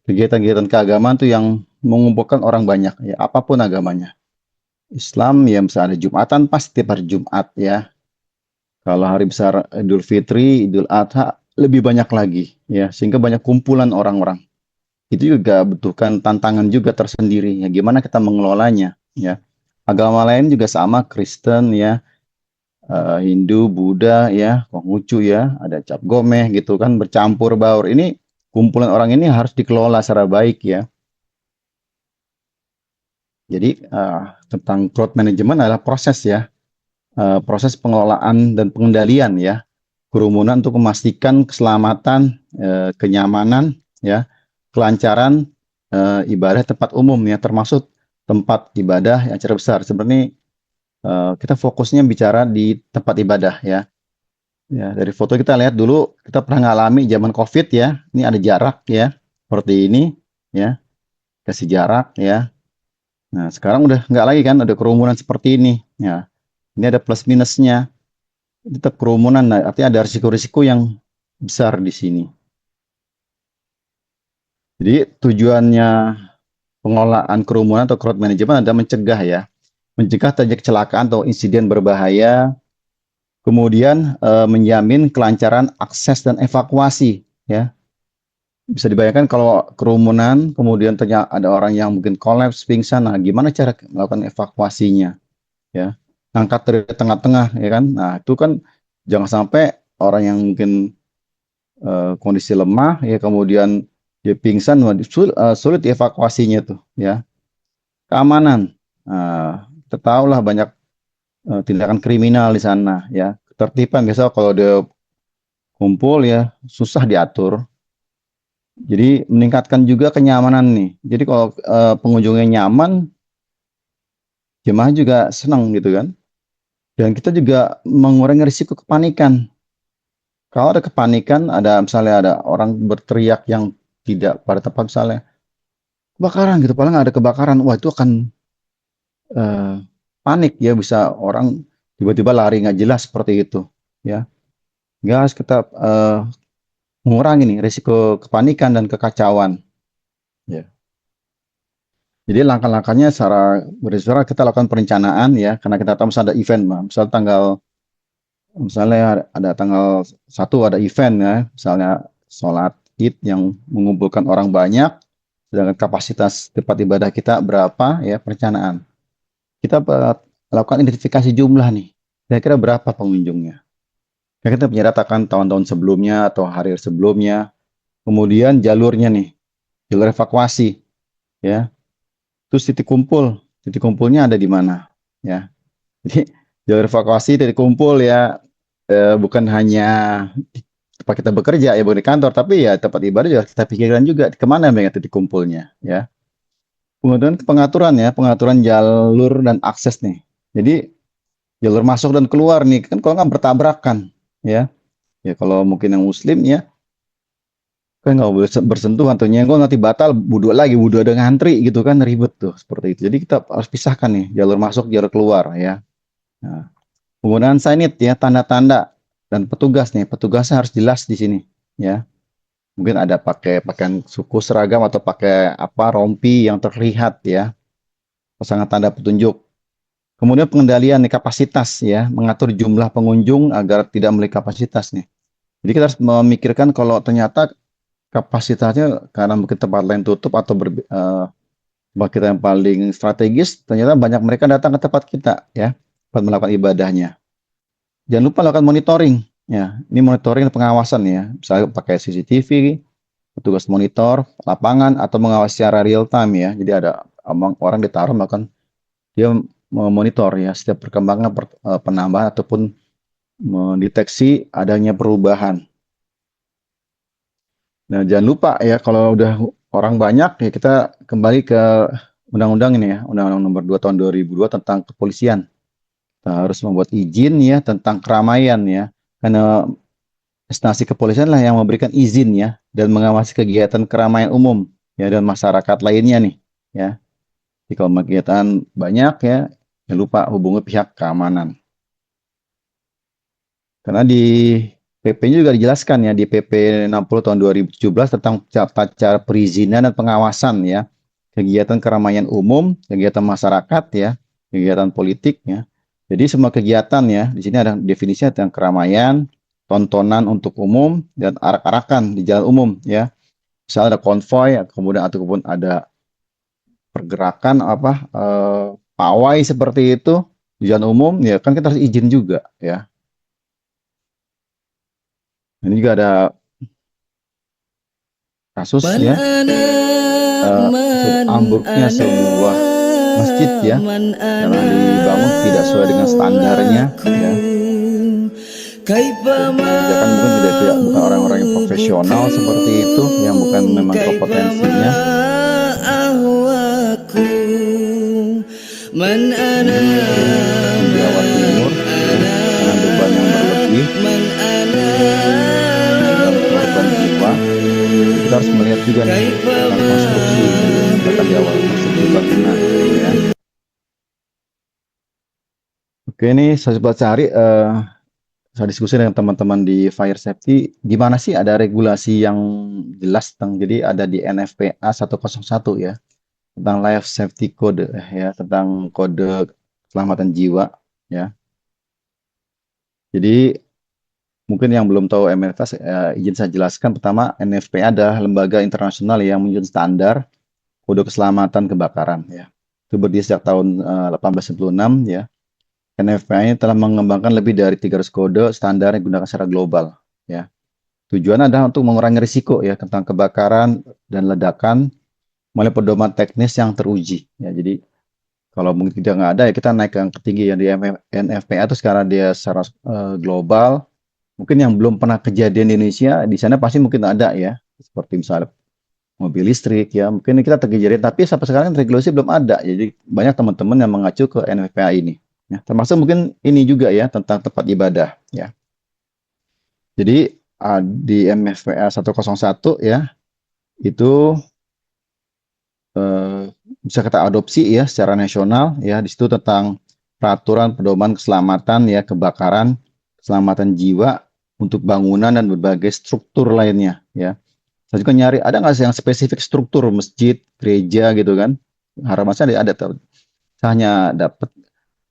kegiatan-kegiatan keagamaan tuh yang mengumpulkan orang banyak ya, apapun agamanya. Islam ya misalnya ada Jumatan, pasti tiap hari Jumat ya. Kalau hari besar Idul Fitri, Idul Adha lebih banyak lagi ya, sehingga banyak kumpulan orang-orang. Itu juga butuhkan tantangan juga tersendiri ya, gimana kita mengelolanya ya. Agama lain juga sama, Kristen ya, Hindu, Buddha ya, Konghucu ya, ada Cap Gomeh gitu kan, bercampur baur. Ini kumpulan orang ini harus dikelola secara baik ya. Jadi tentang crowd management adalah proses ya, proses pengelolaan dan pengendalian ya kerumunan untuk memastikan keselamatan, kenyamanan ya, kelancaran ibadah tempat umum ya, termasuk tempat ibadah yang acara besar. Sebenarnya kita fokusnya bicara di tempat ibadah ya. Ya, dari foto kita lihat dulu, kita pernah ngalami zaman COVID ya. Ini ada jarak ya, seperti ini ya, kasih jarak ya. Nah sekarang udah nggak lagi kan, ada kerumunan seperti ini ya. Ini ada plus minusnya, tetap kerumunan, nah, artinya ada risiko-risiko yang besar di sini. Jadi tujuannya pengelolaan kerumunan atau crowd management adalah mencegah ya, mencegah terjadi kecelakaan atau insiden berbahaya, kemudian menjamin kelancaran akses dan evakuasi ya. Bisa dibayangkan kalau kerumunan, kemudian ternyata ada orang yang mungkin kolaps, pingsan, nah gimana cara melakukan evakuasinya ya. Angkat dari tengah-tengah ya kan. Nah itu kan jangan sampai orang yang mungkin kondisi lemah ya, kemudian dia pingsan, sulit dievakuasinya tuh ya. Keamanan, kita tahu lah banyak tindakan kriminal di sana ya. Ketertiban biasa kalau dia kumpul ya susah diatur. Jadi meningkatkan juga kenyamanan nih. Jadi kalau pengunjungnya nyaman, jemaah juga senang gitu kan. Dan kita juga mengurangi risiko kepanikan. Kalau ada kepanikan, ada misalnya ada orang berteriak yang tidak pada tempat, misalnya kebakaran gitu, paling ada kebakaran, wah itu akan panik ya, bisa orang tiba-tiba lari nggak jelas seperti itu ya. Nggak harus kita mengurangi nih risiko kepanikan dan kekacauan ya. Jadi langkah-langkahnya secara bersura kita lakukan perencanaan ya, karena kita tahu misalnya ada event, misalnya ada tanggal 1 ada event ya, misalnya sholat Id yang mengumpulkan orang banyak, sedangkan kapasitas tempat ibadah kita berapa ya, perencanaan. Kita lakukan identifikasi jumlah nih, kira-kira berapa pengunjungnya. Kita menyertakan tahun-tahun sebelumnya atau hari sebelumnya, kemudian jalurnya nih, jalur evakuasi ya. Terus titik kumpulnya ada di mana ya. Jadi jalur evakuasi, titik kumpul ya, bukan hanya di tempat kita bekerja ya, bukan di kantor, tapi ya tempat ibadah juga kita pikirkan juga kemana mereka titik kumpulnya ya. Kemudian pengaturan jalur dan akses nih. Jadi jalur masuk dan keluar nih kan kalau nggak bertabrakan ya. Ya kalau mungkin yang muslim ya kan nggak boleh bersentuhan, atau nyenggol nanti batal, wudhu ada ngantri gitu kan, ribet tuh seperti itu. Jadi kita harus pisahkan nih jalur masuk, jalur keluar ya. Nah, penggunaan signage ya, tanda-tanda dan petugas nih, petugasnya harus jelas di sini ya. Mungkin ada pakai pakaian suku seragam atau pakai rompi yang terlihat ya, pasangan tanda petunjuk. Kemudian pengendalian nih, kapasitas ya, mengatur jumlah pengunjung agar tidak melebihi kapasitas nih. Jadi kita harus memikirkan kalau ternyata kapasitasnya karena mungkin tempat lain tutup atau tempat kita yang paling strategis, ternyata banyak mereka datang ke tempat kita ya, buat melakukan ibadahnya. Jangan lupa lakukan monitoring ya. Ini monitoring pengawasan ya, misalnya pakai CCTV, petugas monitor lapangan atau mengawasi secara real time ya. Jadi ada orang ditaruh melakukan, dia memonitor ya setiap perkembangan penambahan ataupun mendeteksi adanya perubahan. Nah, jangan lupa ya, kalau udah orang banyak ya kita kembali ke undang-undang ini ya, Undang-Undang Nomor 2 Tahun 2002 tentang kepolisian. Kita harus membuat izin ya tentang keramaian ya, karena instansi kepolisian lah yang memberikan izin ya dan mengawasi kegiatan keramaian umum ya dan masyarakat lainnya nih ya. Jadi kalau kegiatan banyak ya, jangan lupa hubungi pihak keamanan. Karena di PP-nya juga dijelaskan ya, di PP 60 tahun 2017 tentang tata cara perizinan dan pengawasan ya, kegiatan keramaian umum, kegiatan masyarakat ya, kegiatan politik ya. Jadi semua kegiatan ya, di sini ada definisinya tentang keramaian, tontonan untuk umum, dan arak-arakan di jalan umum ya. Misalnya ada konvoy, kemudian ataupun ada pergerakan pawai seperti itu di jalan umum ya, kan kita harus izin juga ya. Ini juga ada kasus ya, ambruknya sebuah masjid ya, karena dibangun tidak sesuai dengan standarnya ya. Kan mungkin bukan orang-orang yang profesional seperti itu, yang bukan memang kompetensinya. Di Jawa Timur dengan beban yang berlebih, korban jiwa, kita harus melihat juga nih tentang konstruksi jembatan di awal tersebut bagaimana ya. Oke, ini saya coba cari, saya diskusi dengan teman-teman di fire safety, gimana sih ada regulasi yang jelas tentang, jadi ada di NFPA 101 ya, tentang life safety code ya, tentang kode keselamatan jiwa ya. Jadi mungkin yang belum tahu MFA, izin saya jelaskan. Pertama, NFPA adalah lembaga internasional yang menyusun standar kode keselamatan kebakaran ya. Itu berdiri sejak tahun 1896 ya. NFPA ini telah mengembangkan lebih dari 300 kode standar yang digunakan secara global ya. Tujuannya adalah untuk mengurangi risiko ya tentang kebakaran dan ledakan melalui pedoman teknis yang teruji ya. Jadi kalau mungkin tidak nggak ada ya, kita naik ke yang ketinggi yang di NFPA itu sekarang dia secara global. Mungkin yang belum pernah kejadian di Indonesia, di sana pasti mungkin ada ya, seperti misalnya mobil listrik ya, mungkin kita terkejadian, tapi sampai sekarang regulasi belum ada. Jadi banyak teman-teman yang mengacu ke NFPA ini ya, termasuk mungkin ini juga ya tentang tempat ibadah ya. Jadi di NFPA 101 ya, itu bisa kita adopsi ya secara nasional ya. Di situ tentang peraturan pedoman keselamatan ya, kebakaran, keselamatan jiwa untuk bangunan dan berbagai struktur lainnya ya. Saya juga nyari ada nggak sih yang spesifik struktur masjid, gereja gitu kan, harapannya ada, saya hanya dapat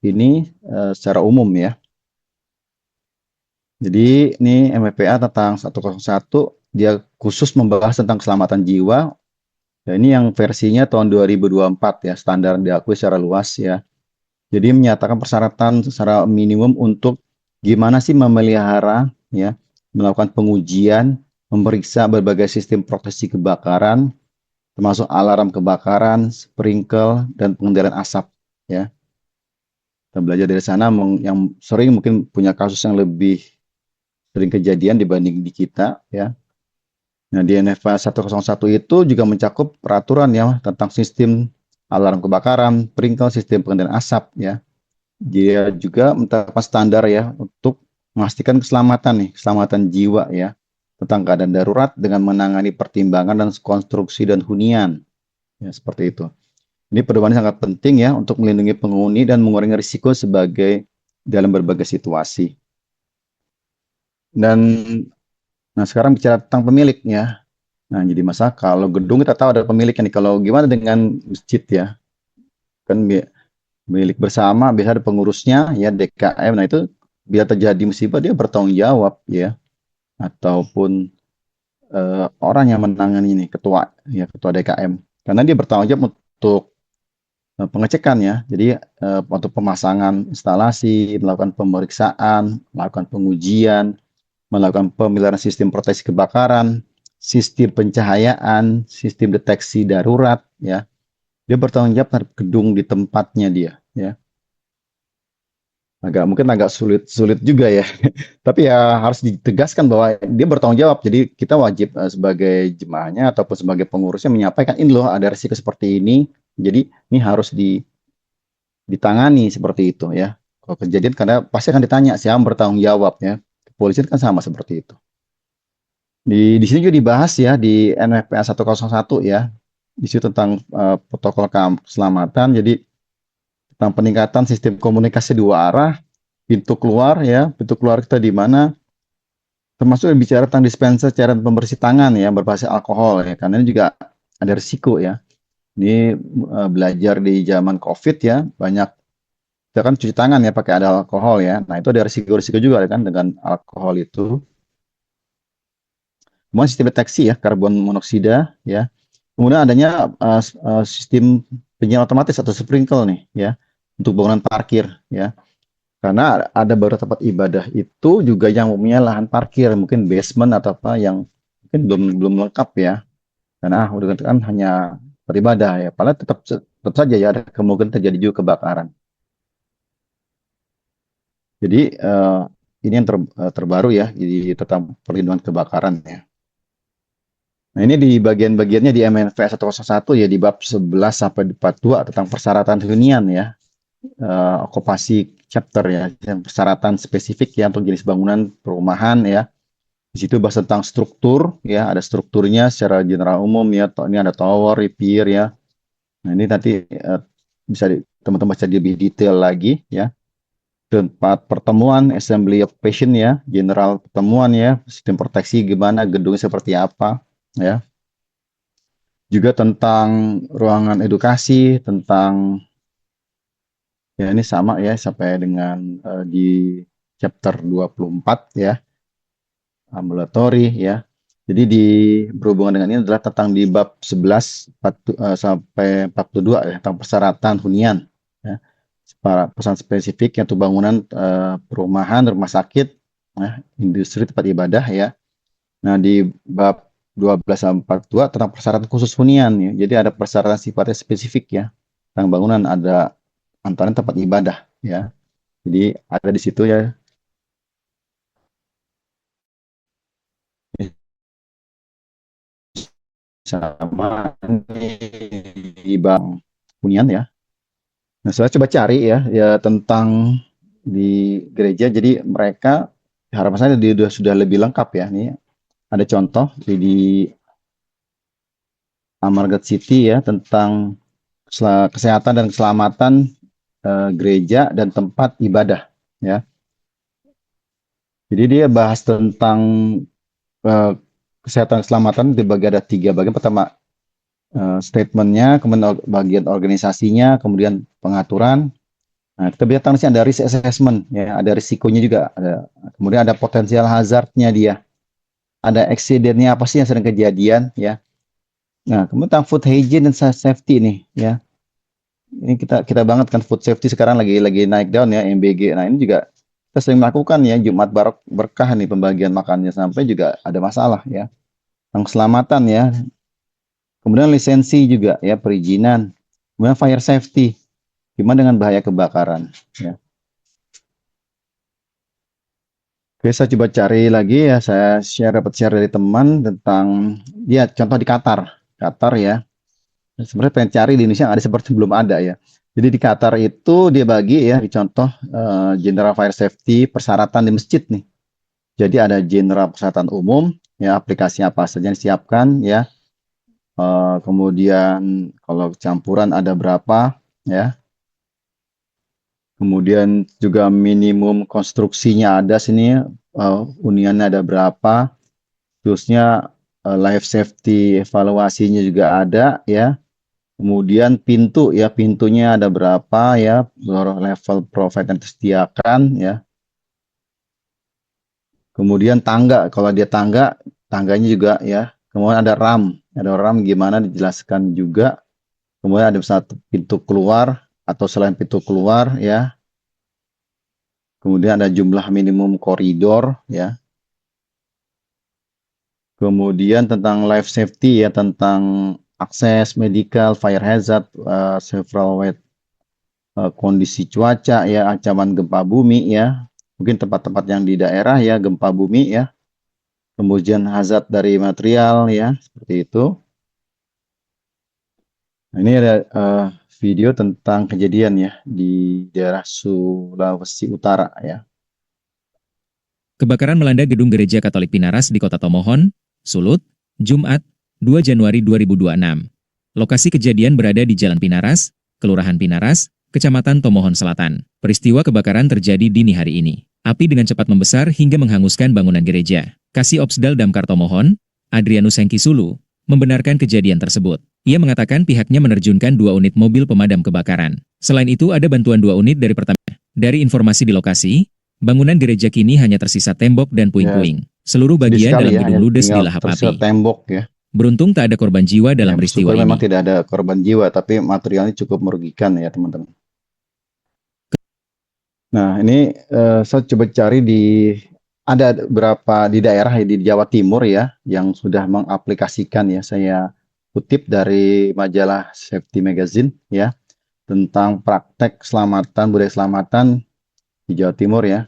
ini secara umum ya. Jadi ini MFPA tentang 101 dia khusus membahas tentang keselamatan jiwa. Ya, ini yang versinya tahun 2024 ya, standar diakui secara luas ya. Jadi menyatakan persyaratan secara minimum untuk gimana sih memelihara ya, melakukan pengujian, memeriksa berbagai sistem proteksi kebakaran, termasuk alarm kebakaran, sprinkle, dan pengendalian asap ya. Kita belajar dari sana yang sering mungkin punya kasus yang lebih sering kejadian dibanding di kita ya. Nah, di NFPA 101 itu juga mencakup peraturan ya tentang sistem alarm kebakaran, sprinkle, sistem pengendalian asap ya. Dia juga menetapkan standar ya untuk memastikan keselamatan jiwa ya, tentang keadaan darurat dengan menangani pertimbangan dan konstruksi dan hunian. Ya, seperti itu. Ini pedoman sangat penting ya untuk melindungi penghuni dan mengurangi risiko sebagai dalam berbagai situasi. Dan nah, sekarang bicara tentang pemiliknya. Nah, jadi masalah kalau gedung kita tahu ada pemiliknya nih. Kalau gimana dengan masjid ya? Kan milik bersama, biasa ada pengurusnya ya, DKM. Nah, itu bila terjadi musibah dia bertanggung jawab ya. Ataupun orang yang menangani ini, ketua DKM. Karena dia bertanggung jawab untuk pengecekan ya. Jadi untuk pemasangan instalasi, melakukan pemeriksaan, melakukan pengujian, melakukan pemeliharaan sistem proteksi kebakaran, sistem pencahayaan, sistem deteksi darurat, ya. Dia bertanggung jawab terhadap gedung di tempatnya dia, ya. Mungkin agak sulit juga ya. Tapi ya harus ditegaskan bahwa dia bertanggung jawab. Jadi kita wajib sebagai jemaahnya ataupun sebagai pengurusnya menyampaikan ini loh ada risiko seperti ini. Jadi ini harus ditangani seperti itu ya. Kalau kejadian karena pasti akan ditanya siapa bertanggung jawab ya. Polisi kan sama seperti itu. Di sini juga dibahas ya di NFPA 101 ya. Di situ tentang protokol keselamatan. Jadi tentang peningkatan sistem komunikasi dua arah, pintu keluar ya, pintu keluar kita di mana, termasuk bicara tentang dispenser cairan pembersih tangan ya berbasis alkohol ya, karena ini juga ada risiko ya. Ini belajar di zaman COVID ya, banyak kita kan cuci tangan ya pakai ada alkohol ya. Nah, itu ada risiko-risiko juga kan dengan alkohol itu. Kemudian sistem deteksi ya, karbon monoksida ya. Kemudian adanya sistem penyalaman otomatis atau sprinkle nih ya untuk bangunan parkir ya. Karena ada beberapa tempat ibadah itu juga yang punya lahan parkir, mungkin basement atau apa yang mungkin belum lengkap ya. Karena udah kan hanya beribadah ya. Padahal tetap saja ya ada kemungkinan terjadi juga kebakaran. Jadi ini yang terbaru ya, jadi tentang perlindungan kebakaran ya. Nah, ini di bagian-bagiannya di MNFPA 101 ya di bab 11 sampai 42 tentang persyaratan hunian ya. Okupasi chapter ya, yang persyaratan spesifik ya untuk jenis bangunan perumahan ya. Di situ bahas tentang struktur ya, ada strukturnya secara general umum ya. Ini ada tower, pier ya. Nah, ini nanti bisa teman-teman baca lebih detail lagi ya. Tempat pertemuan, assembly occupation ya, general pertemuan ya, sistem proteksi gimana, gedungnya seperti apa ya. Juga tentang ruangan edukasi, tentang ya ini sama ya sampai dengan di chapter 24 ya, ambulatori ya. Jadi berhubungan dengan ini adalah tentang di bab 11 sampai 42 ya, tentang persyaratan hunian ya. Pesan spesifik untuk bangunan perumahan, rumah sakit, industri tempat ibadah ya. Nah, di bab 12 sampai 42 tentang persyaratan khusus hunian ya. Jadi ada persyaratan sifatnya spesifik ya. Tentang bangunan ada antara tempat ibadah ya. Jadi ada di situ ya. Sama di bab hunian ya. Nah, saya coba cari ya tentang di gereja. Jadi mereka harapan saya sudah lebih lengkap ya. Nih ada contoh di Amargat City ya tentang kesehatan dan keselamatan gereja dan tempat ibadah ya. Jadi dia bahas tentang kesehatan dan keselamatan dibagi ada 3 bagian. Pertama statementnya, kemudian bagian organisasinya, kemudian pengaturan. Nah, kita lihat di sini ada risk assessment, ya, ada risikonya juga, kemudian ada potensial hazardnya dia, ada accidentnya apa sih yang sering kejadian, ya. Nah, kemudian tentang food hygiene dan safety nih, ya. Ini kita banget kan food safety sekarang lagi naik daun ya, MBG. Nah, ini juga kita sering melakukan ya, Jumat Berkah nih pembagian makannya, sampai juga ada masalah ya. Tentang keselamatan ya. Kemudian lisensi juga ya, perizinan. Kemudian fire safety. Gimana dengan bahaya kebakaran ya. Oke, saya coba cari lagi ya, saya dapat share dari teman tentang ya contoh di Qatar ya. Sebenarnya pengen cari di Indonesia ada seperti belum ada ya. Jadi di Qatar itu dia bagi ya di contoh general fire safety persyaratan di masjid nih. Jadi ada general persyaratan umum ya, aplikasi apa saja yang disiapkan ya. Kemudian kalau campuran ada berapa ya. Kemudian juga minimum konstruksinya ada sini, huniannya ada berapa, terusnya life safety evaluasinya juga ada ya. Kemudian pintu ya, pintunya ada berapa ya, level provide yang disediakan ya. Kemudian tangga, kalau dia tangganya juga ya. Kemudian ada RAM gimana dijelaskan juga. Kemudian ada satu pintu keluar atau selain pintu keluar ya. Kemudian ada jumlah minimum koridor ya. Kemudian tentang life safety ya, tentang akses medical, fire hazard, several kondisi cuaca ya, ancaman gempa bumi ya. Mungkin tempat-tempat yang di daerah ya, gempa bumi ya. Kemudian hazard dari material ya, seperti itu. Nah, ini ada video tentang kejadian ya di daerah Sulawesi Utara ya. Kebakaran melanda gedung Gereja Katolik Pinaras di Kota Tomohon, Sulut, Jumat, 2 Januari 2026. Lokasi kejadian berada di Jalan Pinaras, Kelurahan Pinaras, Kecamatan Tomohon Selatan. Peristiwa kebakaran terjadi dini hari ini. Api dengan cepat membesar hingga menghanguskan bangunan gereja. Kasih Opsdal Damkar Tomohon, Adrianus Hengki Sulu, membenarkan kejadian tersebut. Ia mengatakan pihaknya menerjunkan 2 unit mobil pemadam kebakaran. Selain itu ada bantuan 2 unit dari Pertamina. Dari informasi di lokasi, bangunan gereja kini hanya tersisa tembok dan puing-puing. Seluruh bagian dalam gedung ludes dilahap api. Tembok ya. Beruntung tak ada korban jiwa dalam peristiwa ini. Memang tidak ada korban jiwa, tapi materialnya cukup merugikan ya teman-teman. Nah ini saya coba cari ada beberapa di daerah di Jawa Timur ya yang sudah mengaplikasikan ya. Saya kutip dari majalah Safety Magazine ya tentang praktek keselamatan, budaya keselamatan di Jawa Timur ya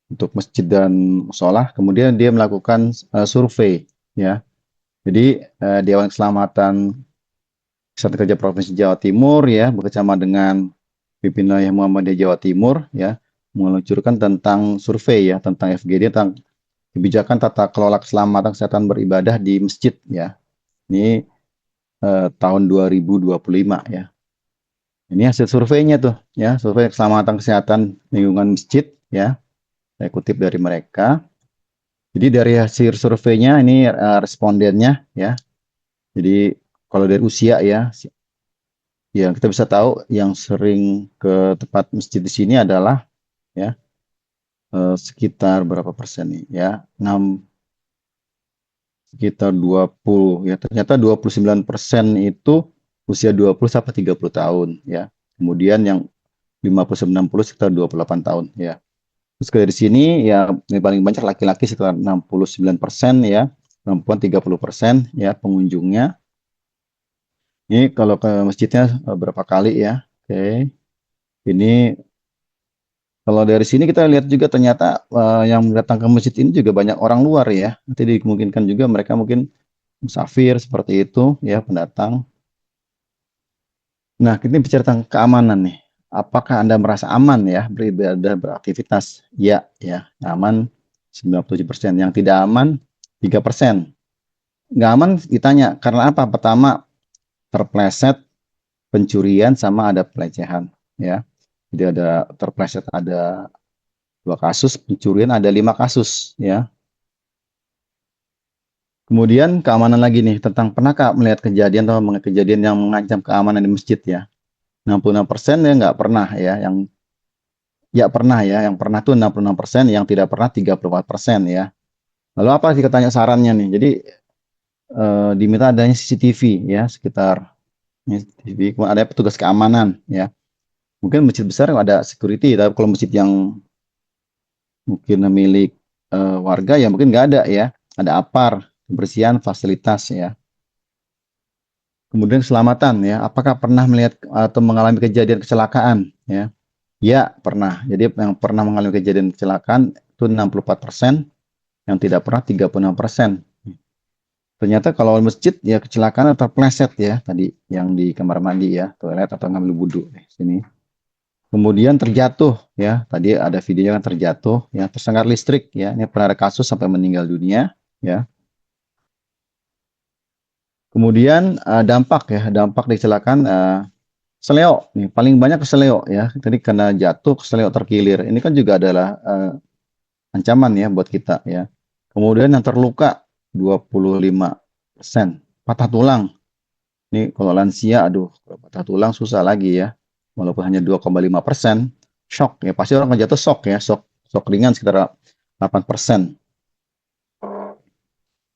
untuk masjid dan mushola. Kemudian dia melakukan survei ya. Jadi Dewan Keselamatan Kesehatan Kerja Provinsi Jawa Timur ya bekerjasama dengan pimpinan Muhammadiyah Jawa Timur ya meluncurkan tentang survei ya tentang FGD, tentang kebijakan tata kelola keselamatan kesehatan beribadah di masjid ya. Ini tahun 2025 ya. Ini hasil surveinya tuh ya, survei keselamatan kesehatan lingkungan masjid ya. Saya kutip dari mereka. Jadi dari hasil surveinya ini respondennya ya. Jadi kalau dari usia ya, yang kita bisa tahu yang sering ke tempat masjid di sini adalah ya sekitar berapa persen nih ya, sekitar 20 ya, ternyata 29% itu usia 20 sampai 30 tahun ya. Kemudian yang 50-60 sekitar 28 tahun ya. Terus dari sini ya yang paling banyak laki-laki sekitar 69% ya, perempuan 30% ya pengunjungnya. Ini kalau ke masjidnya berapa kali ya. Oke. Ini kalau dari sini kita lihat juga ternyata yang datang ke masjid ini juga banyak orang luar ya. Nanti dimungkinkan juga mereka mungkin musafir seperti itu ya, pendatang. Nah, kita bicara tentang keamanan nih. Apakah Anda merasa aman ya beribadah, beraktivitas? Ya, aman 97%. Yang tidak aman 3%. Nggak aman ditanya karena apa? Pertama, terpleset, pencurian, sama ada pelecehan ya. Jadi ada terpleset ada 2 kasus, pencurian ada 5 kasus ya. Kemudian keamanan lagi nih, tentang pernahkah melihat kejadian atau kejadian yang mengancam keamanan di masjid ya? 66% ya nggak pernah ya, yang pernah tuh 66%, yang tidak pernah 34% ya. Lalu apa sih katanya sarannya nih? Jadi diminta adanya CCTV ya sekitar CCTV, kemudian ada petugas keamanan ya. Mungkin masjid besar ada security, tapi kalau masjid yang mungkin milik warga ya mungkin nggak ada ya. Ada APAR, kebersihan, fasilitas ya. Kemudian keselamatan ya, apakah pernah melihat atau mengalami kejadian kecelakaan ya? Ya, pernah. Jadi yang pernah mengalami kejadian kecelakaan itu 64%, yang tidak pernah 36%. Ternyata kalau masjid ya kecelakaan atau terpleset ya, tadi yang di kamar mandi ya, toilet atau ngambil wudhu di sini. Kemudian terjatuh ya, tadi ada videonya kan terjatuh ya, tersengat listrik ya, ini pernah ada kasus sampai meninggal dunia ya. Kemudian dampak dari kecelakaan keseleo nih, paling banyak keseleo ya. Tadi karena jatuh keseleo terkilir. Ini kan juga adalah ancaman ya buat kita ya. Kemudian yang terluka 25%, patah tulang. Ini kalau lansia, aduh, kalau patah tulang susah lagi ya. Walaupun hanya 2,5%, shock ya. Pasti orang jatuh shock ya, shock ringan sekitar 8%.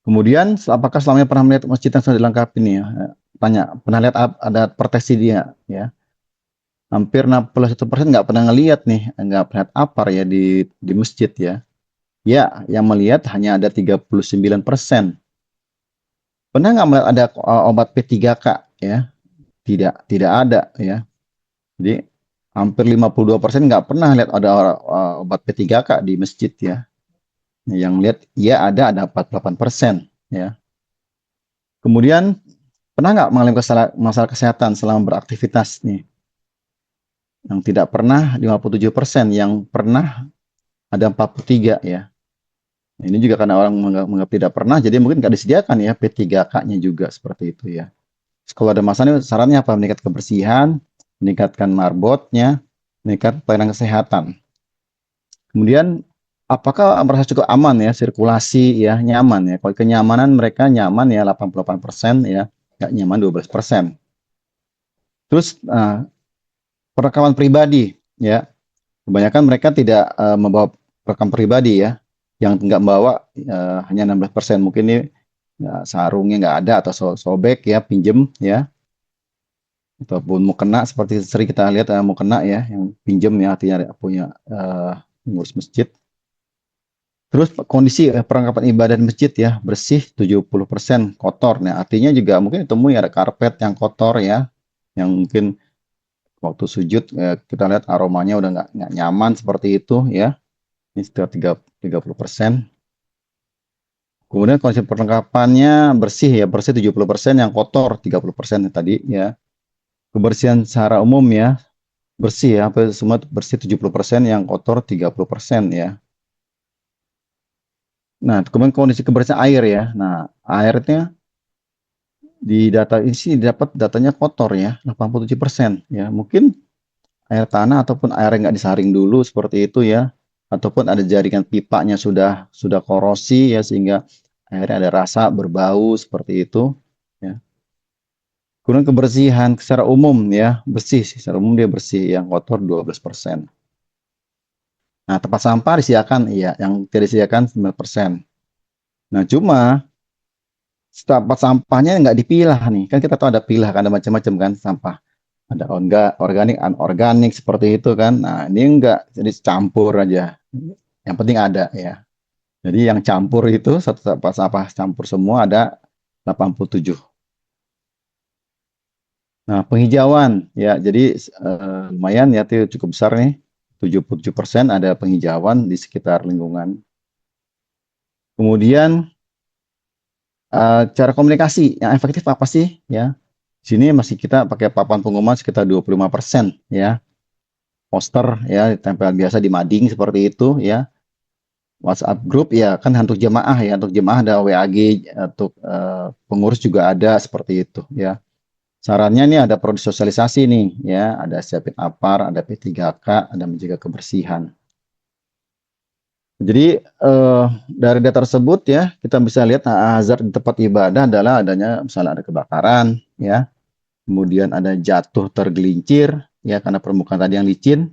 Kemudian, apakah selama ini pernah melihat masjid yang sudah dilengkapi nih ya? Tanya, pernah lihat ada proteksi dia ya? Hampir 61% nggak pernah ngelihat nih, nggak pernah APAR ya di masjid ya. Ya, yang melihat hanya ada 39%. Pernah nggak melihat ada obat P3K ya? Tidak ada ya. Jadi hampir 52% nggak pernah lihat ada obat P3K di masjid ya. Yang lihat ya ada 48% ya. Kemudian pernah nggak mengalami masalah kesehatan selama beraktivitas nih? Yang tidak pernah 57%, yang pernah ada 43 ya. Ini juga karena orang menganggap tidak pernah, jadi mungkin nggak disediakan ya P3K-nya juga seperti itu ya. Kalau ada masalah, sarannya apa? Meningkat kebersihan, meningkatkan marbotnya, meningkatkan pelayanan kesehatan. Kemudian apakah merasa cukup aman ya, sirkulasi ya, nyaman ya. Kalau kenyamanan mereka nyaman ya 88% ya, nggak nyaman 12%. Terus perekaman pribadi ya, kebanyakan mereka tidak membawa perekam pribadi ya, yang nggak membawa hanya 16%. Mungkin ini ya, sarungnya nggak ada atau sobek ya, pinjem ya, ataupun mau kena seperti sering kita lihat mau kena ya, yang pinjem ya, artinya punya ngurus masjid. Terus kondisi perlengkapan ibadah di masjid ya, bersih 70%, kotor. Nah, artinya juga mungkin ditemui ada karpet yang kotor ya, yang mungkin waktu sujud kita lihat aromanya udah nggak nyaman seperti itu ya. Ini sekitar 30%. Kemudian kondisi perlengkapannya bersih ya, bersih 70%, yang kotor 30% tadi ya. Kebersihan secara umum ya, bersih ya, semua bersih 70%, yang kotor 30% ya. Nah, kemudian kondisi kebersihan air ya. Nah, airnya di data ini sih dapat datanya kotor ya, 87% ya. Mungkin air tanah ataupun air yang nggak disaring dulu seperti itu ya. Ataupun ada jaringan pipanya sudah korosi ya, sehingga airnya ada rasa berbau seperti itu ya. Kemudian kebersihan secara umum ya, bersih secara umum dia bersih, yang kotor 12%. Nah, tempat sampah disediakan, iya, yang tidak disediakan 9%. Nah, cuma tempat sampahnya nggak dipilah nih. Kan kita tahu ada pilah, kan ada macam-macam kan sampah. Ada organik, anorganik, seperti itu kan. Nah, ini enggak, jadi campur aja. Yang penting ada ya. Jadi yang campur itu, satu tempat sampah campur semua ada 87. Nah, penghijauan ya, jadi lumayan ya, itu cukup besar nih. 77% ada penghijauan di sekitar lingkungan. Kemudian cara komunikasi yang efektif apa sih ya? Di sini masih kita pakai papan pengumuman sekitar 25% ya. Poster ya, ditempel biasa di mading seperti itu ya. WhatsApp group ya, kan untuk jemaah ya, untuk jemaah ada WAG, untuk pengurus juga ada seperti itu ya. Sarannya nih ada perlu disosialisasi nih ya, ada siapin APAR, ada P3K, ada menjaga kebersihan. Jadi dari data tersebut ya kita bisa lihat hazard di tempat ibadah adalah adanya misalnya ada kebakaran ya, kemudian ada jatuh tergelincir ya karena permukaan tadi yang licin,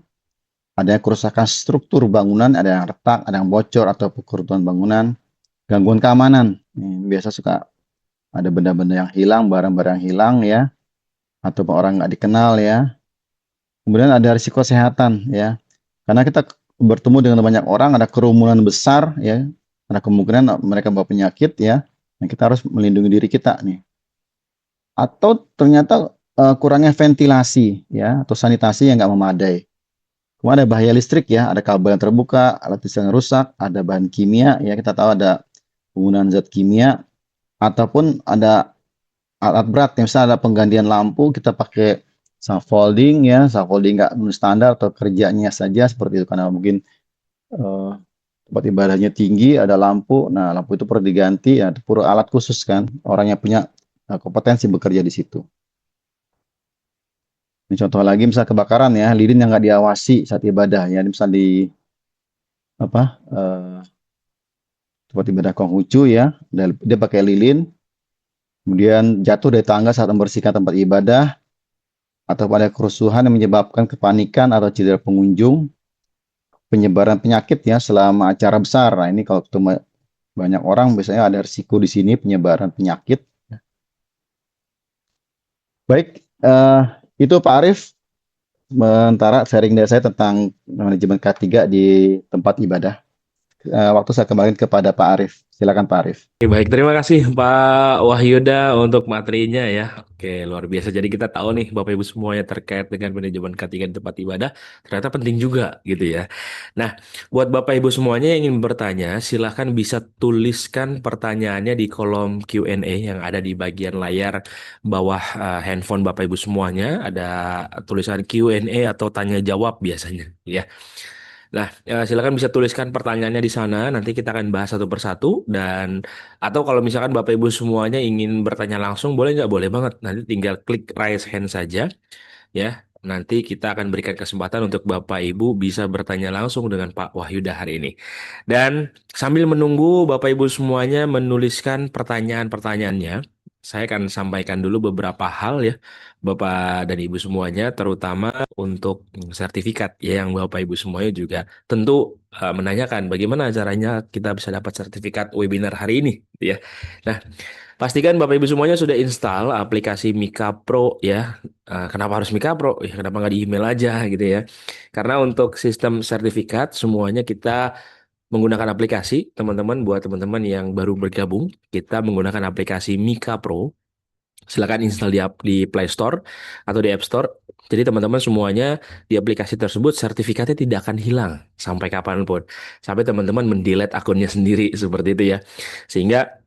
ada kerusakan struktur bangunan, ada yang retak, ada yang bocor atau keruntuhan bangunan, gangguan keamanan. Biasa suka ada benda-benda yang hilang, barang-barang hilang ya, atau orang nggak dikenal ya. Kemudian ada risiko kesehatan ya, karena kita bertemu dengan banyak orang, ada kerumunan besar ya, ada kemungkinan mereka bawa penyakit ya, dan kita harus melindungi diri kita nih. Atau ternyata kurangnya ventilasi ya, atau sanitasi yang nggak memadai. Kemudian ada bahaya listrik ya, ada kabel yang terbuka, alat listrik yang rusak, ada bahan kimia ya, kita tahu ada penggunaan zat kimia, ataupun ada alat berat, misalnya ada penggantian lampu, kita pakai scaffolding ya, scaffolding nggak standar atau kerjanya saja seperti itu karena mungkin tempat ibadahnya tinggi, ada lampu, nah lampu itu perlu diganti, ya perlu alat khusus kan, orang yang punya kompetensi bekerja di situ. Ini contoh lagi misalnya kebakaran ya, lilin yang nggak diawasi saat ibadah ya, misal di apa tempat ibadah Konghucu ya, dia pakai lilin, kemudian jatuh dari tangga saat membersihkan tempat ibadah, atau pada kerusuhan yang menyebabkan kepanikan atau cedera pengunjung, penyebaran penyakit ya selama acara besar. Nah ini kalau ketemu banyak orang biasanya ada risiko di sini penyebaran penyakit. Baik, itu Pak Arief, sementara sharing dari saya tentang manajemen K3 di tempat ibadah. Waktu saya kembali kepada Pak Arief. Silakan Pak Arief. Oke, baik, terima kasih Pak Wahyuda untuk materinya ya. Oke, luar biasa. Jadi kita tahu nih Bapak Ibu semuanya terkait dengan manajemen K3 di tempat ibadah, ternyata penting juga gitu ya. Nah, buat Bapak Ibu semuanya yang ingin bertanya, silahkan bisa tuliskan pertanyaannya di kolom Q&A yang ada di bagian layar bawah handphone Bapak Ibu semuanya. Ada tulisan Q&A atau tanya jawab biasanya ya. Nah, silakan bisa tuliskan pertanyaannya di sana. Nanti kita akan bahas satu persatu dan atau kalau misalkan Bapak Ibu semuanya ingin bertanya langsung, boleh nggak? Boleh banget. Nanti tinggal klik raise hand saja, ya. Nanti kita akan berikan kesempatan untuk Bapak Ibu bisa bertanya langsung dengan Pak Wahyuda hari ini. Dan sambil menunggu Bapak Ibu semuanya menuliskan pertanyaan-pertanyaannya, saya akan sampaikan dulu beberapa hal ya, Bapak dan Ibu semuanya, terutama untuk sertifikat ya yang Bapak Ibu semuanya juga tentu menanyakan bagaimana caranya kita bisa dapat sertifikat webinar hari ini ya. Nah, pastikan Bapak Ibu semuanya sudah install aplikasi Mika Pro ya. Kenapa harus Mika Pro? Ya, kenapa nggak di email aja gitu ya? Karena untuk sistem sertifikat semuanya kita menggunakan aplikasi, teman-teman, buat teman-teman yang baru bergabung, kita menggunakan aplikasi Mika Pro. Silakan install di Play Store atau di App Store. Jadi teman-teman semuanya di aplikasi tersebut sertifikatnya tidak akan hilang sampai kapanpun. Sampai teman-teman mendelete akunnya sendiri seperti itu ya. Sehingga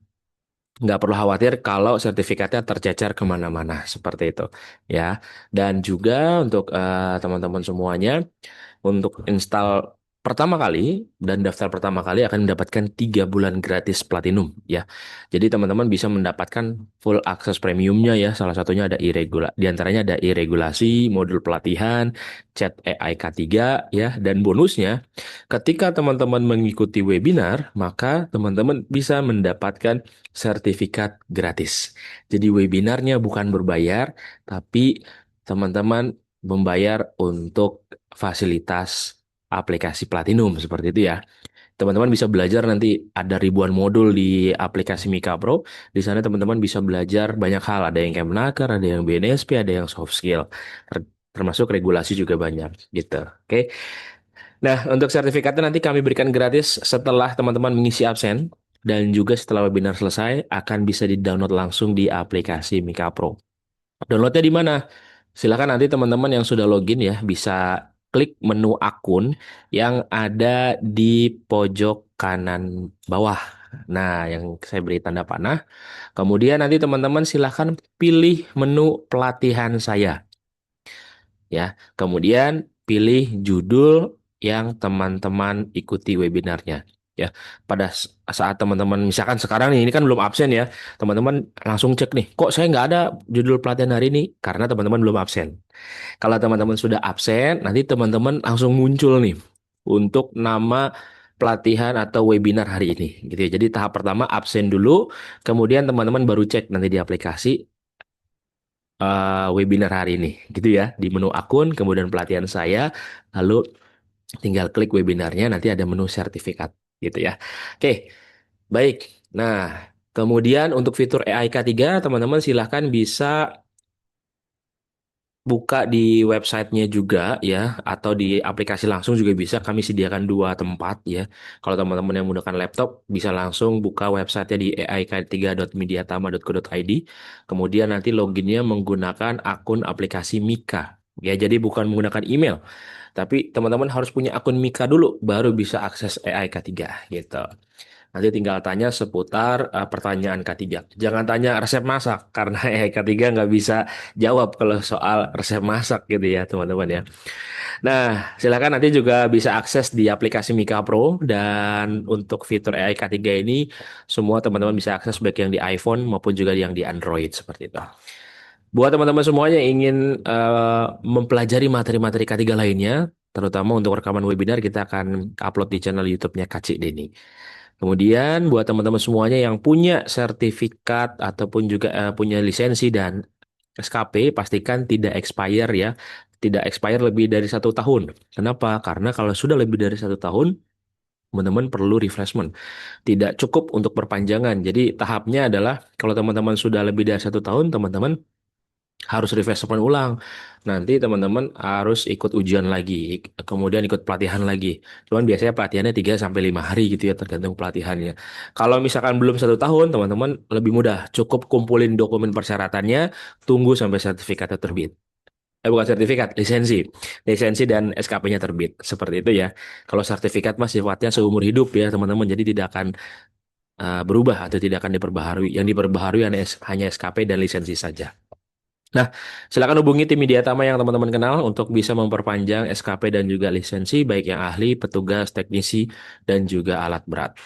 nggak perlu khawatir kalau sertifikatnya tercecer kemana-mana seperti itu ya. Dan juga untuk teman-teman semuanya, untuk install pertama kali dan daftar pertama kali akan mendapatkan 3 bulan gratis platinum ya. Jadi teman-teman bisa mendapatkan full akses premiumnya ya. Salah satunya ada di antaranya ada e-regulasi, modul pelatihan, chat AI K3 ya. Dan bonusnya ketika teman-teman mengikuti webinar, maka teman-teman bisa mendapatkan sertifikat gratis. Jadi webinarnya bukan berbayar, tapi teman-teman membayar untuk fasilitas aplikasi Platinum seperti itu ya. Teman-teman bisa belajar, nanti ada ribuan modul di aplikasi Mika Pro. Di sana teman-teman bisa belajar banyak hal. Ada yang Kemnaker, ada yang BNSP, ada yang soft skill. Termasuk regulasi juga banyak gitu. Oke. Nah, untuk sertifikatnya nanti kami berikan gratis setelah teman-teman mengisi absen. Dan juga setelah webinar selesai akan bisa di-download langsung di aplikasi Mika Pro. Downloadnya di mana? Silakan nanti teman-teman yang sudah login ya bisa klik menu akun yang ada di pojok kanan bawah. Nah, yang saya beri tanda panah. Kemudian nanti teman-teman silakan pilih menu pelatihan saya. Ya, kemudian pilih judul yang teman-teman ikuti webinarnya. Ya, pada saat teman-teman misalkan sekarang nih, ini kan belum absen ya, teman-teman langsung cek nih, kok saya nggak ada judul pelatihan hari ini? Karena teman-teman belum absen. Kalau teman-teman sudah absen, nanti teman-teman langsung muncul nih untuk nama pelatihan atau webinar hari ini gitu ya. Jadi tahap pertama absen dulu, kemudian teman-teman baru cek nanti di aplikasi webinar hari ini gitu ya. Di menu akun, kemudian pelatihan saya, lalu tinggal klik webinarnya, nanti ada menu sertifikat gitu ya. Oke, baik. Nah, kemudian untuk fitur AI K3, teman-teman silahkan bisa buka di websitenya juga ya, atau di aplikasi langsung juga bisa. Kami sediakan dua tempat ya. Kalau teman-teman yang menggunakan laptop, bisa langsung buka websitenya di aik3.mediatama.co.id. Kemudian nanti loginnya menggunakan akun aplikasi Mika. Ya, jadi bukan menggunakan email. Tapi teman-teman harus punya akun Mika dulu, baru bisa akses AI K3 gitu. Nanti tinggal tanya seputar pertanyaan K3. Jangan tanya resep masak, karena AI K3 nggak bisa jawab kalau soal resep masak gitu ya teman-teman ya. Nah, silakan nanti juga bisa akses di aplikasi Mika Pro, dan untuk fitur AI K3 ini semua teman-teman bisa akses baik yang di iPhone maupun juga yang di Android seperti itu. Buat teman-teman semuanya yang ingin mempelajari materi-materi K3 lainnya, terutama untuk rekaman webinar, kita akan upload di channel YouTube-nya Kak Cik Denny. Kemudian buat teman-teman semuanya yang punya sertifikat ataupun juga punya lisensi dan SKP, pastikan tidak expire ya. Tidak expire lebih dari 1 tahun. Kenapa? Karena kalau sudah lebih dari 1 tahun, teman-teman perlu refreshment. Tidak cukup untuk perpanjangan. Jadi tahapnya adalah kalau teman-teman sudah lebih dari 1 tahun, teman-teman harus refreshment ulang. Nanti teman-teman harus ikut ujian lagi, kemudian ikut pelatihan lagi. Cuman biasanya pelatihannya 3 sampai 5 hari gitu ya, tergantung pelatihannya. Kalau misalkan belum 1 tahun, teman-teman lebih mudah. Cukup kumpulin dokumen persyaratannya, tunggu sampai sertifikatnya terbit. Bukan sertifikat, lisensi. Lisensi dan SKP-nya terbit. Seperti itu ya. Kalau sertifikat mah sifatnya seumur hidup ya teman-teman. Jadi tidak akan berubah atau tidak akan diperbaharui. Yang diperbaharui hanya SKP dan lisensi saja. Nah, silakan hubungi tim Media Tama yang teman-teman kenal untuk bisa memperpanjang SKP dan juga lisensi, baik yang ahli, petugas, teknisi, dan juga alat berat.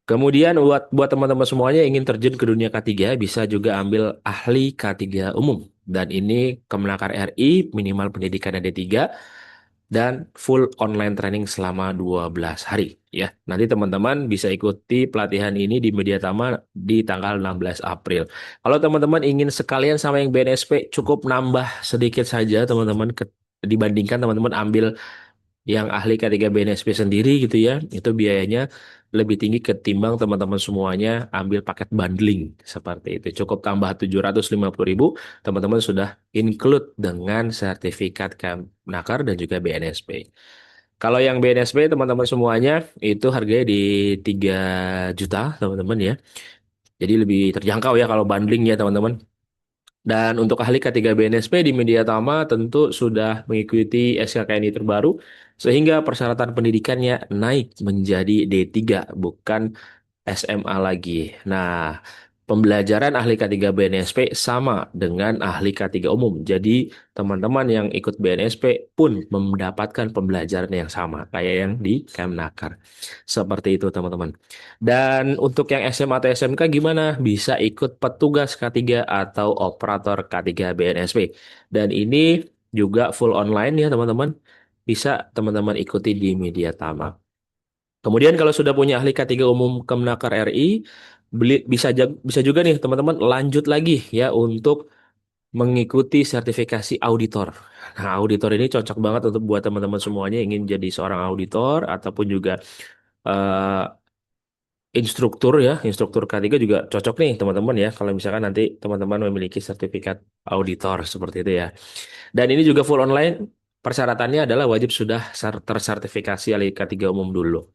Kemudian buat teman-teman semuanya yang ingin terjun ke dunia K3, bisa juga ambil ahli K3 umum. Dan ini Kemenaker RI, minimal pendidikan D3, dan full online training selama 12 hari. Ya, nanti teman-teman bisa ikuti pelatihan ini di Media Tama di tanggal 16 April. Kalau teman-teman ingin sekalian sama yang BNSP, cukup nambah sedikit saja teman-teman, dibandingkan teman-teman ambil yang ahli K3 BNSP sendiri gitu ya, itu biayanya lebih tinggi ketimbang teman-teman semuanya ambil paket bundling seperti itu. Cukup tambah 750.000, teman-teman sudah include dengan sertifikat Kemenaker dan juga BNSP. Kalau yang BNSP teman-teman semuanya itu harganya di 3 juta teman-teman ya. Jadi lebih terjangkau ya kalau bundling ya teman-teman. Dan untuk ahli K3 BNSP di Media Tama tentu sudah mengikuti SKKNI terbaru, sehingga persyaratan pendidikannya naik menjadi D3, bukan SMA lagi. Nah, pembelajaran ahli K3 BNSP sama dengan ahli K3 umum. Jadi, teman-teman yang ikut BNSP pun mendapatkan pembelajaran yang sama, kayak yang di Kemnaker. Seperti itu, teman-teman. Dan untuk yang SMA atau SMK gimana? Bisa ikut petugas K3 atau operator K3 BNSP. Dan ini juga full online ya, teman-teman. Bisa teman-teman ikuti di Media Tama. Kemudian kalau sudah punya ahli K3 umum Kemenaker RI, bisa juga nih teman-teman lanjut lagi ya untuk mengikuti sertifikasi auditor. Nah, auditor ini cocok banget untuk buat teman-teman semuanya yang ingin jadi seorang auditor ataupun juga eh, instruktur ya. Instruktur K3 juga cocok nih teman-teman ya, kalau misalkan nanti teman-teman memiliki sertifikat auditor seperti itu ya. Dan ini juga full online. Persyaratannya adalah wajib sudah tersertifikasi ahli K3 umum dulu.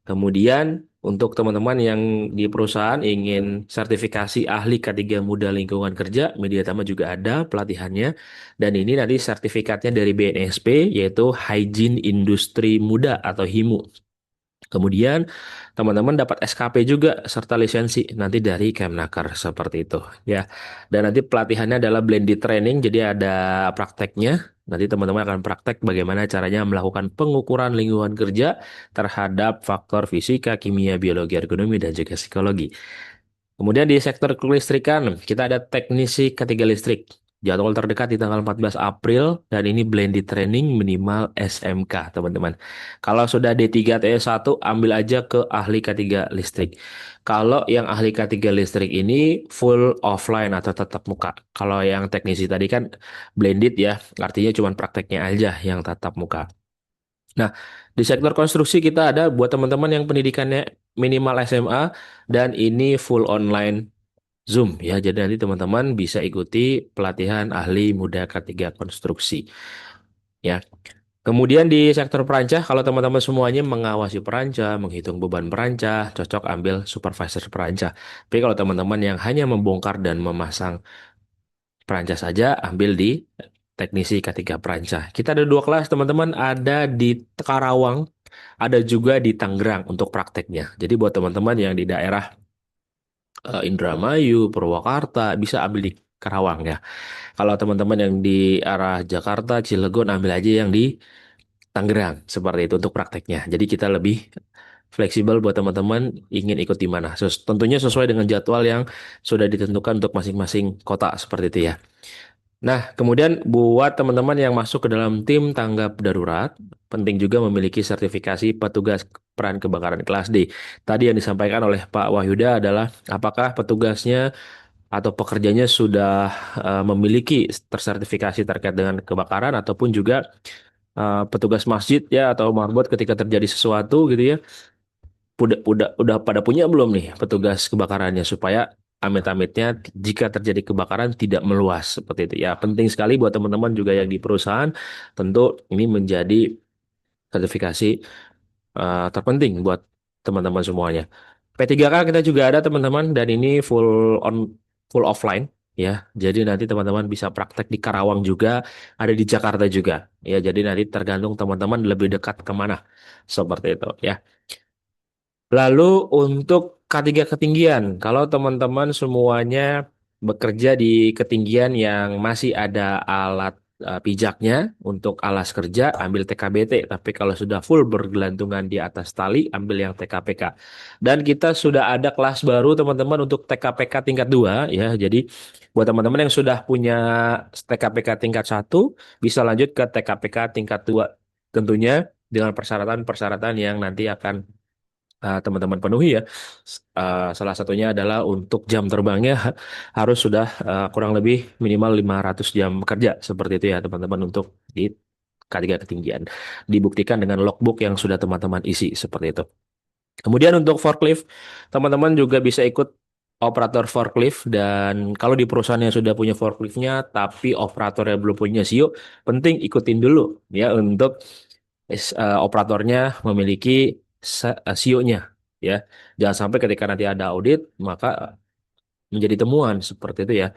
Kemudian untuk teman-teman yang di perusahaan ingin sertifikasi ahli K3 Muda Lingkungan Kerja, Media Tama juga ada pelatihannya. Dan ini nanti sertifikatnya dari BNSP, yaitu Hygiene Industri Muda atau HIMU. Kemudian teman-teman dapat SKP juga serta lisensi nanti dari Kemnaker seperti itu ya. Dan nanti pelatihannya adalah blended training, jadi ada prakteknya. Nanti teman-teman akan praktek bagaimana caranya melakukan pengukuran lingkungan kerja terhadap faktor fisika, kimia, biologi, ergonomi, dan juga psikologi. Kemudian di sektor kelistrikan kita ada teknisi K3 listrik. Jadwal terdekat di tanggal 14 April dan ini blended training minimal SMK, teman-teman. Kalau sudah D3 TS1 ambil aja ke ahli K3 listrik. Kalau yang ahli K3 listrik ini full offline atau tatap muka. Kalau yang teknisi tadi kan blended ya, artinya cuma prakteknya aja yang tatap muka. Nah, di sektor konstruksi kita ada buat teman-teman yang pendidikannya minimal SMA dan ini full online Zoom ya. Jadi nanti teman-teman bisa ikuti pelatihan ahli muda K3 konstruksi ya. Kemudian di sektor perancah, kalau teman-teman semuanya mengawasi perancah, menghitung beban perancah, cocok ambil supervisor perancah. Tapi kalau teman-teman yang hanya membongkar dan memasang perancah saja, ambil di teknisi K3 perancah. Kita ada 2 kelas teman-teman, ada di Karawang, ada juga di Tangerang untuk prakteknya. Jadi buat teman-teman yang di daerah Indramayu, Purwakarta, bisa ambil di Karawang ya. Kalau teman-teman yang di arah Jakarta, Cilegon, ambil aja yang di Tangerang. Seperti itu untuk prakteknya. Jadi kita lebih fleksibel buat teman-teman ingin ikut di mana. Tentunya sesuai dengan jadwal yang sudah ditentukan untuk masing-masing kota seperti itu ya. Nah, kemudian buat teman-teman yang masuk ke dalam tim tanggap darurat, penting juga memiliki sertifikasi petugas peran kebakaran kelas D. Tadi yang disampaikan oleh Pak Wahyuda adalah apakah petugasnya atau pekerjanya sudah memiliki tersertifikasi terkait dengan kebakaran ataupun juga petugas masjid ya atau marbot ketika terjadi sesuatu gitu ya. Udah pada punya belum nih petugas kebakarannya supaya amit-amitnya jika terjadi kebakaran tidak meluas seperti itu ya. Penting sekali buat teman-teman juga yang di perusahaan, tentu ini menjadi sertifikasi terpenting buat teman-teman semuanya. P3K kita juga ada teman-teman dan ini full offline ya. Jadi nanti teman-teman bisa praktek di Karawang juga, ada di Jakarta juga ya. Jadi nanti tergantung teman-teman lebih dekat kemana seperti itu ya. Lalu untuk K3 ketinggian, kalau teman-teman semuanya bekerja di ketinggian yang masih ada alat pijaknya untuk alas kerja, ambil TKBT. Tapi kalau sudah full bergelantungan di atas tali, ambil yang TKPK. Dan kita sudah ada kelas baru teman-teman untuk TKPK tingkat 2 ya. Jadi buat teman-teman yang sudah punya TKPK tingkat 1, bisa lanjut ke TKPK tingkat 2. Tentunya dengan persyaratan-persyaratan yang nanti akan teman-teman penuhi ya. Salah satunya adalah untuk jam terbangnya harus sudah kurang lebih minimal 500 jam kerja seperti itu ya teman-teman untuk di K3 ketinggian. Dibuktikan dengan logbook yang sudah teman-teman isi seperti itu. Kemudian untuk forklift, teman-teman juga bisa ikut operator forklift dan kalau di perusahaan yang sudah punya forkliftnya tapi operatornya belum punya SIO, penting ikutin dulu ya untuk operatornya memiliki SIO-nya ya. Jangan sampai ketika nanti ada audit maka menjadi temuan seperti itu ya.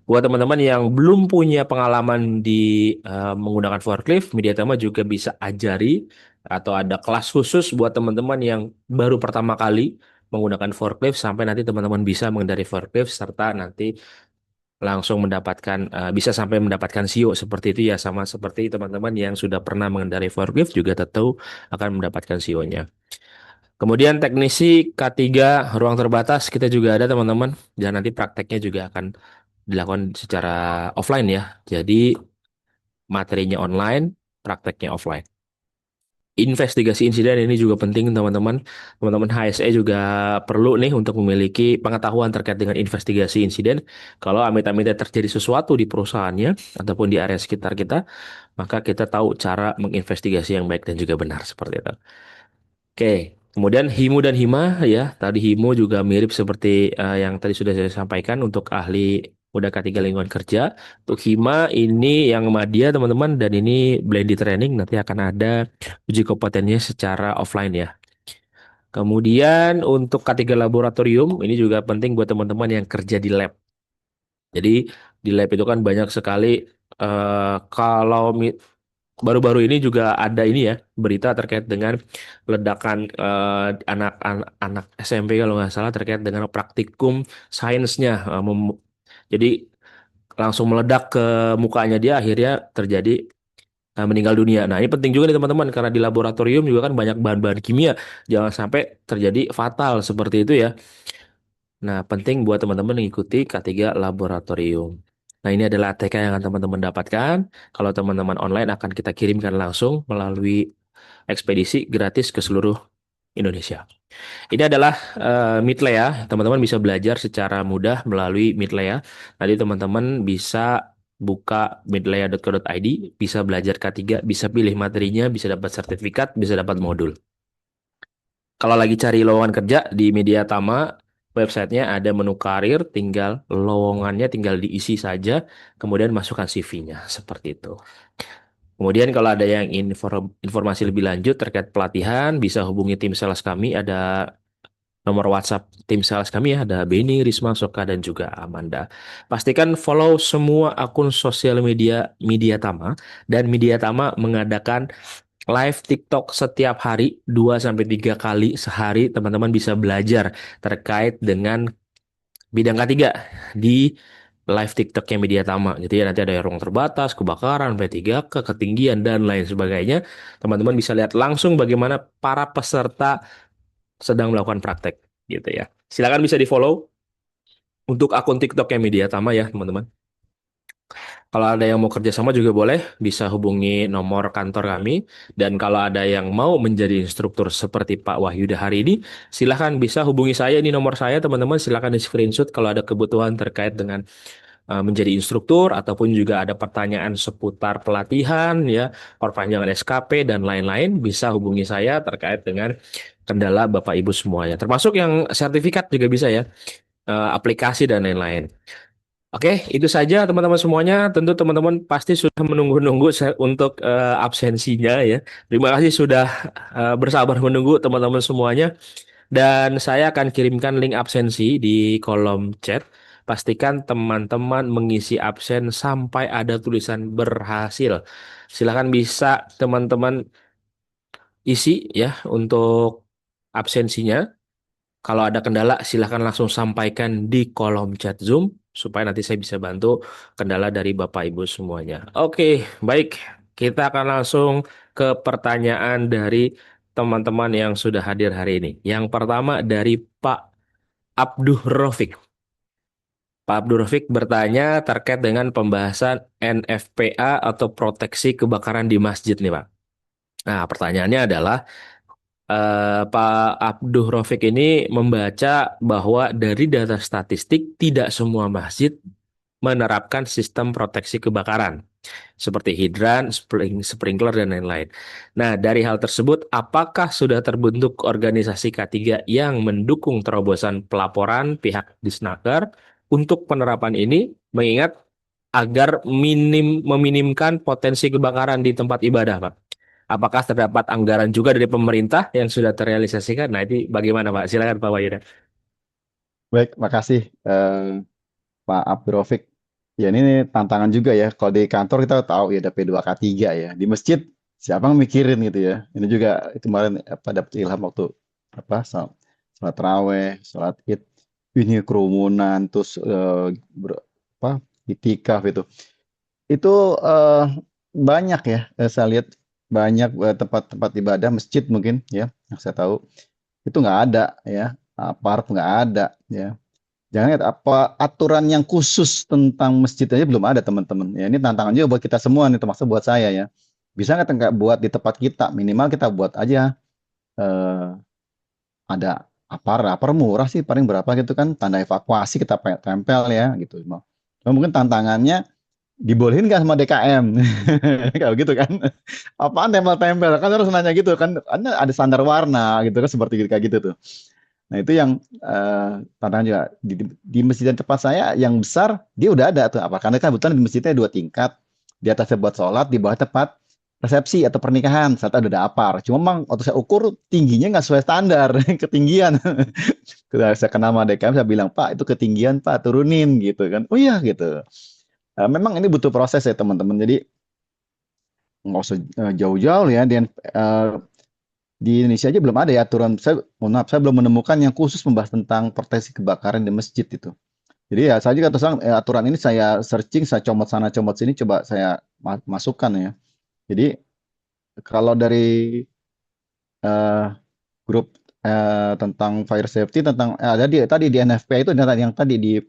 Buat teman-teman yang belum punya pengalaman di menggunakan forklift, Mediatama juga bisa ajari atau ada kelas khusus buat teman-teman yang baru pertama kali menggunakan forklift sampai nanti teman-teman bisa mengendari forklift serta nanti langsung mendapatkan bisa sampai mendapatkan SIO seperti itu ya, sama seperti teman-teman yang sudah pernah mengendarai forklift juga tentu akan mendapatkan SIO-nya. Kemudian teknisi K3 ruang terbatas kita juga ada teman-teman dan nanti prakteknya juga akan dilakukan secara offline ya. Jadi materinya online, prakteknya offline. Investigasi insiden ini juga penting teman-teman. Teman-teman HSE juga perlu nih untuk memiliki pengetahuan terkait dengan investigasi insiden. Kalau amit-amitnya terjadi sesuatu di perusahaannya ataupun di area sekitar kita, maka kita tahu cara menginvestigasi yang baik dan juga benar seperti itu. Oke, kemudian HIMU dan HIMA ya. Tadi HIMU juga mirip seperti yang tadi sudah saya sampaikan untuk ahli udah K3 lingkungan kerja. Untuk HIMA ini yang Madya teman-teman dan ini blended training nanti akan ada uji kompetennya secara offline ya. Kemudian untuk K3 laboratorium ini juga penting buat teman-teman yang kerja di lab. Jadi di lab itu kan banyak sekali kalau baru-baru ini juga ada ini ya berita terkait dengan ledakan anak SMP kalau nggak salah terkait dengan praktikum sainsnya. Jadi langsung meledak ke mukanya dia akhirnya terjadi meninggal dunia. Nah ini penting juga nih teman-teman karena di laboratorium juga kan banyak bahan-bahan kimia. Jangan sampai terjadi fatal seperti itu ya. Nah penting buat teman-teman mengikuti K3 laboratorium. Nah, ini adalah ATK yang akan teman-teman dapatkan. Kalau teman-teman online akan kita kirimkan langsung melalui ekspedisi gratis ke seluruh Indonesia. Ini adalah Midlea. Teman-teman bisa belajar secara mudah melalui Midlea. Nanti teman-teman bisa buka midlea.co.id, bisa belajar K3, bisa pilih materinya, bisa dapat sertifikat, bisa dapat modul. Kalau lagi cari lowongan kerja di Media Tama, websitenya ada menu karir, tinggal lowongannya tinggal diisi saja, kemudian masukkan CV-nya, seperti itu. Kemudian kalau ada yang informasi lebih lanjut terkait pelatihan, bisa hubungi tim sales kami, ada nomor WhatsApp tim sales kami ya, ada Beni, Risma, Soka, dan juga Amanda. Pastikan follow semua akun sosial media Media Tama, dan Media Tama mengadakan live TikTok setiap hari 2 sampai 3 kali sehari. Teman-teman bisa belajar terkait dengan bidang ketiga di live TikToknya Media Tama gitu ya. Nanti ada ruang terbatas, kebakaran, P3K, ketinggian, dan lain sebagainya. Teman-teman bisa lihat langsung bagaimana para peserta sedang melakukan praktek gitu ya. Silakan bisa di-follow untuk akun TikToknya Media Tama ya, teman-teman. Kalau ada yang mau kerjasama juga boleh, bisa hubungi nomor kantor kami. Dan kalau ada yang mau menjadi instruktur seperti Pak Wahyuda hari ini, silahkan bisa hubungi saya, ini nomor saya teman-teman, silahkan di screenshot kalau ada kebutuhan terkait dengan menjadi instruktur, ataupun juga ada pertanyaan seputar pelatihan, ya, perpanjangan SKP, dan lain-lain, bisa hubungi saya terkait dengan kendala Bapak Ibu semuanya. Termasuk yang sertifikat juga bisa ya, aplikasi dan lain-lain. Oke, itu saja teman-teman semuanya. Tentu teman-teman pasti sudah menunggu-nunggu untuk absensinya ya. Terima kasih sudah bersabar menunggu teman-teman semuanya. Dan saya akan kirimkan link absensi di kolom chat. Pastikan teman-teman mengisi absen sampai ada tulisan berhasil. Silakan bisa teman-teman isi ya untuk absensinya. Kalau ada kendala, silahkan langsung sampaikan di kolom chat Zoom, supaya nanti saya bisa bantu kendala dari Bapak Ibu semuanya. Oke, baik. Kita akan langsung ke pertanyaan dari teman-teman yang sudah hadir hari ini. Yang pertama dari Pak Abduh Rafiq. Pak Abdul Rafiq bertanya terkait dengan pembahasan NFPA atau proteksi kebakaran di masjid nih Pak. Nah, pertanyaannya adalah Pak Abdul Rafiq ini membaca bahwa dari data statistik tidak semua masjid menerapkan sistem proteksi kebakaran seperti hidran, sprinkler, dan lain-lain. Nah, dari hal tersebut, apakah sudah terbentuk organisasi K3 yang mendukung terobosan pelaporan pihak Disnaker untuk penerapan ini, mengingat agar meminimkan potensi kebakaran di tempat ibadah, Pak? Apakah terdapat anggaran juga dari pemerintah yang sudah terrealisasikan? Nah, ini bagaimana, Pak? Silakan, Pak Wahyuda. Baik, makasih Pak Abdul Rafiq. Ya ini tantangan juga ya. Kalau di kantor kita tahu ya ada P2K3 ya. Di masjid siapa yang mikirin gitu ya. Ini juga kemarin dapat ilham waktu sholat raweh, sholat id, ini kerumunan, terus itikaf itu. Itu banyak ya. Saya lihat banyak tempat-tempat ibadah masjid mungkin ya yang saya tahu itu nggak ada ya. Aparat nggak ada ya. Jangan lihat apa aturan yang khusus tentang masjid aja belum ada teman-teman. Ya ini tantangan juga buat kita semua nih, termasuk buat saya ya. Bisa nggak buat di tempat kita, minimal kita buat aja eh, ada apar murah sih paling berapa gitu kan, tanda evakuasi kita tempel ya gitu. Mungkin tantangannya dibolehin nggak sama DKM kalau gitu kan. Apaan tempel-tempel kan harus nanya gitu kan, ada standar warna gitu kan, seperti kayak gitu tuh. Nah itu yang tantangan juga di masjid yang tempat saya yang besar dia udah ada tuh apa, karena kan kebetulan di masjidnya 2 tingkat, di atasnya buat sholat, di bawah tempat resepsi atau pernikahan, saat ada apar. Cuma memang waktu saya ukur tingginya nggak sesuai standar ketinggian. Ketika saya kenal sama DKM saya bilang, Pak itu ketinggian Pak, turunin gitu kan. Oh iya gitu. Memang ini butuh proses ya teman-teman. Jadi nggak usah jauh-jauh ya. Di Indonesia aja belum ada ya aturan. Mohon maaf, saya belum menemukan yang khusus membahas tentang proteksi kebakaran di masjid itu. Jadi ya saya juga terus terang, aturan ini saya searching, saya comot sana comot sini, coba saya masukkan ya. Jadi kalau dari grup tentang fire safety, tentang tadi di NFPA itu yang tadi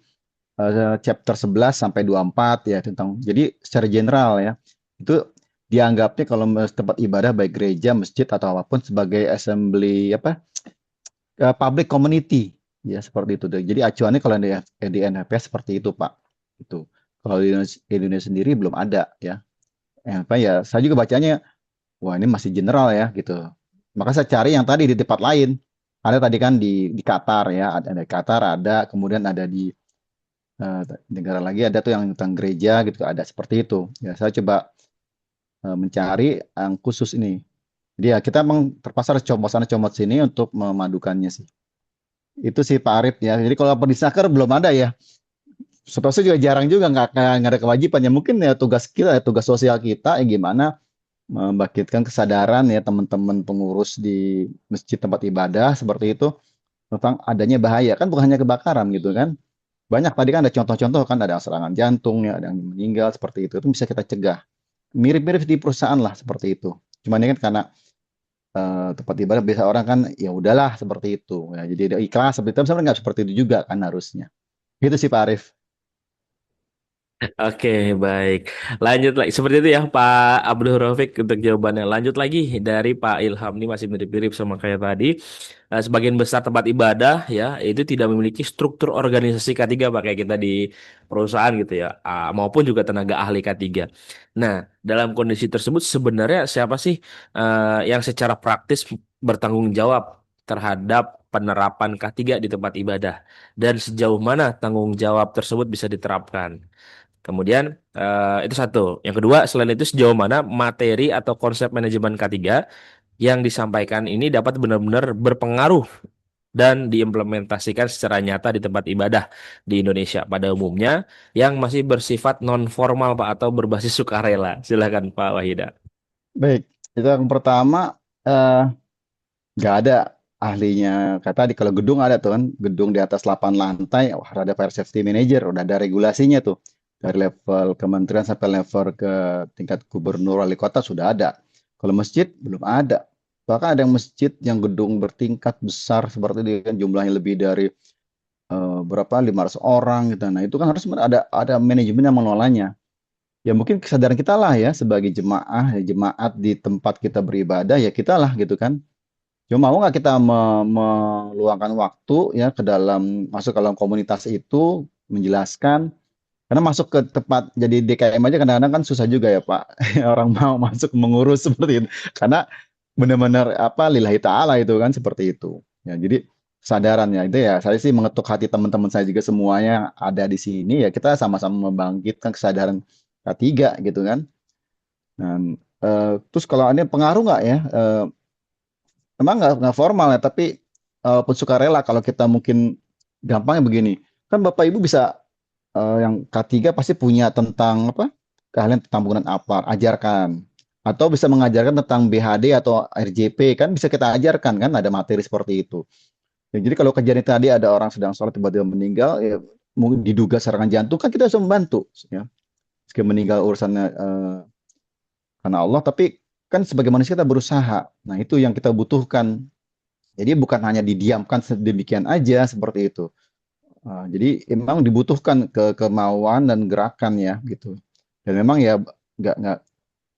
chapter 11 sampai 24 ya tentang. Jadi secara general ya, itu dianggapnya kalau tempat ibadah baik gereja, masjid atau apapun sebagai assembly apa public community ya seperti itu. Jadi acuannya kalau di NFPS seperti itu Pak. Itu. Kalau di Indonesia sendiri belum ada ya. Apa ya? Saya juga bacanya, wah ini masih general ya gitu. Maka saya cari yang tadi di tempat lain. Ada tadi kan di Qatar ya, ada di Qatar, ada kemudian ada di negara lagi ada tuh yang tentang gereja gitu, ada seperti itu. Ya saya coba mencari yang khusus ini. Jadi ya kita emang terpaksa harus comot sana comot sini untuk memadukannya sih. Itu sih Pak Arif ya. Jadi kalau di Snaker belum ada ya. Seterusnya juga jarang juga nggak ada kewajiban ya. Mungkin ya tugas kita, tugas sosial kita ya gimana membangkitkan kesadaran ya teman-teman pengurus di masjid tempat ibadah seperti itu tentang adanya bahaya kan bukan hanya kebakaran gitu kan. Banyak tadi kan ada contoh-contoh kan ada serangan jantung ya, ada yang meninggal seperti itu bisa kita cegah. Mirip-mirip di perusahaan lah seperti itu. Cuman ini kan karena tempat ibadah biasa orang kan ya udahlah seperti itu ya jadi dia ikhlas seperti itu sebenarnya nggak seperti itu juga kan harusnya gitu sih Pak Arif. Oke, baik. Lanjut lagi. Seperti itu ya Pak Abdul Rafiq untuk jawabannya. Lanjut lagi dari Pak Ilham ini masih mirip-mirip sama kayak tadi. Sebagian besar tempat ibadah ya itu tidak memiliki struktur organisasi K3 Pak kayak kita di perusahaan gitu ya. Maupun juga tenaga ahli K3. Nah, dalam kondisi tersebut sebenarnya siapa sih yang secara praktis bertanggung jawab terhadap penerapan K3 di tempat ibadah dan sejauh mana tanggung jawab tersebut bisa diterapkan? Kemudian itu satu. Yang kedua, selain itu sejauh mana materi atau konsep manajemen K3 yang disampaikan ini dapat benar-benar berpengaruh dan diimplementasikan secara nyata di tempat ibadah di Indonesia pada umumnya yang masih bersifat non formal Pak atau berbasis sukarela. Silakan Pak Wahida. Baik, itu yang pertama nggak ada ahlinya. Kata di kalau gedung ada tuh kan, gedung di atas 8 lantai, wah, ada fire safety manager, udah ada regulasinya tuh. Dari level kementerian sampai level ke tingkat gubernur wali kota sudah ada. Kalau masjid belum ada. Bahkan ada yang masjid yang gedung bertingkat besar seperti ini kan jumlahnya lebih dari berapa 500 orang gitu. Nah, itu kan harus ada manajemen yang mengelolanya. Ya mungkin kesadaran kita lah ya sebagai jemaah, ya, jemaat di tempat kita beribadah ya kita lah gitu kan. Cuma mau nggak kita meluangkan waktu ya ke dalam masuk ke dalam komunitas itu menjelaskan karena masuk ke tempat jadi DKM aja kadang-kadang kan susah juga ya Pak orang mau masuk mengurus seperti itu karena benar-benar apa lillahi ta'ala itu kan seperti itu ya jadi kesadarannya itu ya saya sih mengetuk hati teman-teman saya juga semuanya ada di sini ya kita sama-sama membangkitkan kesadaran K3 gitu kan dan terus kalau ini pengaruh nggak ya memang nggak formal ya, tapi pun sukarela kalau kita mungkin gampangnya begini. Kan Bapak Ibu bisa yang K3 pasti punya tentang apa? Keahlian tentang penggunaan apa, ajarkan. Atau bisa mengajarkan tentang BHD atau RJP kan bisa kita ajarkan kan ada materi seperti itu. Ya, jadi kalau kejadian tadi ada orang sedang sholat tiba-tiba meninggal, ya, mungkin diduga serangan jantung kan kita bisa membantu. Ya. Meski meninggal urusannya karena Allah, tapi kan sebagai manusia kita berusaha. Nah, itu yang kita butuhkan. Jadi bukan hanya didiamkan sedemikian aja seperti itu. Jadi memang dibutuhkan kemauan dan gerakan ya gitu. Dan memang ya nggak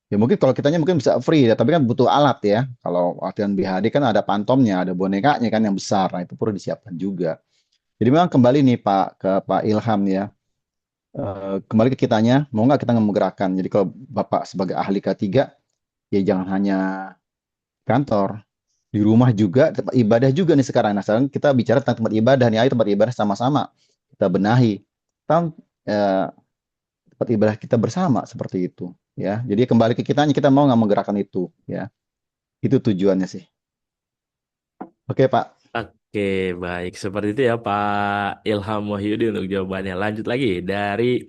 ya mungkin kalau kitanya mungkin bisa free ya, tapi kan butuh alat ya. Kalau latihan BHD kan ada pantomnya, ada bonekanya kan yang besar. Nah, itu perlu disiapkan juga. Jadi memang kembali nih Pak ke Pak Ilham ya. Kembali ke kitanya, mau nggak kita menggerakkan. Jadi kalau Bapak sebagai ahli K3 ya jangan hanya kantor, di rumah juga, tempat ibadah juga nih sekarang. Nah, sekarang kita bicara tentang tempat ibadah nih, ayo tempat ibadah sama-sama kita benahi tentang tempat ibadah kita bersama seperti itu, ya. Jadi kembali ke kitanya, kita mau nggak menggerakkan itu, ya. Itu tujuannya sih. Oke, Pak. Oke, baik. Seperti itu ya Pak Ilham Wahyudi untuk jawabannya. Lanjut lagi dari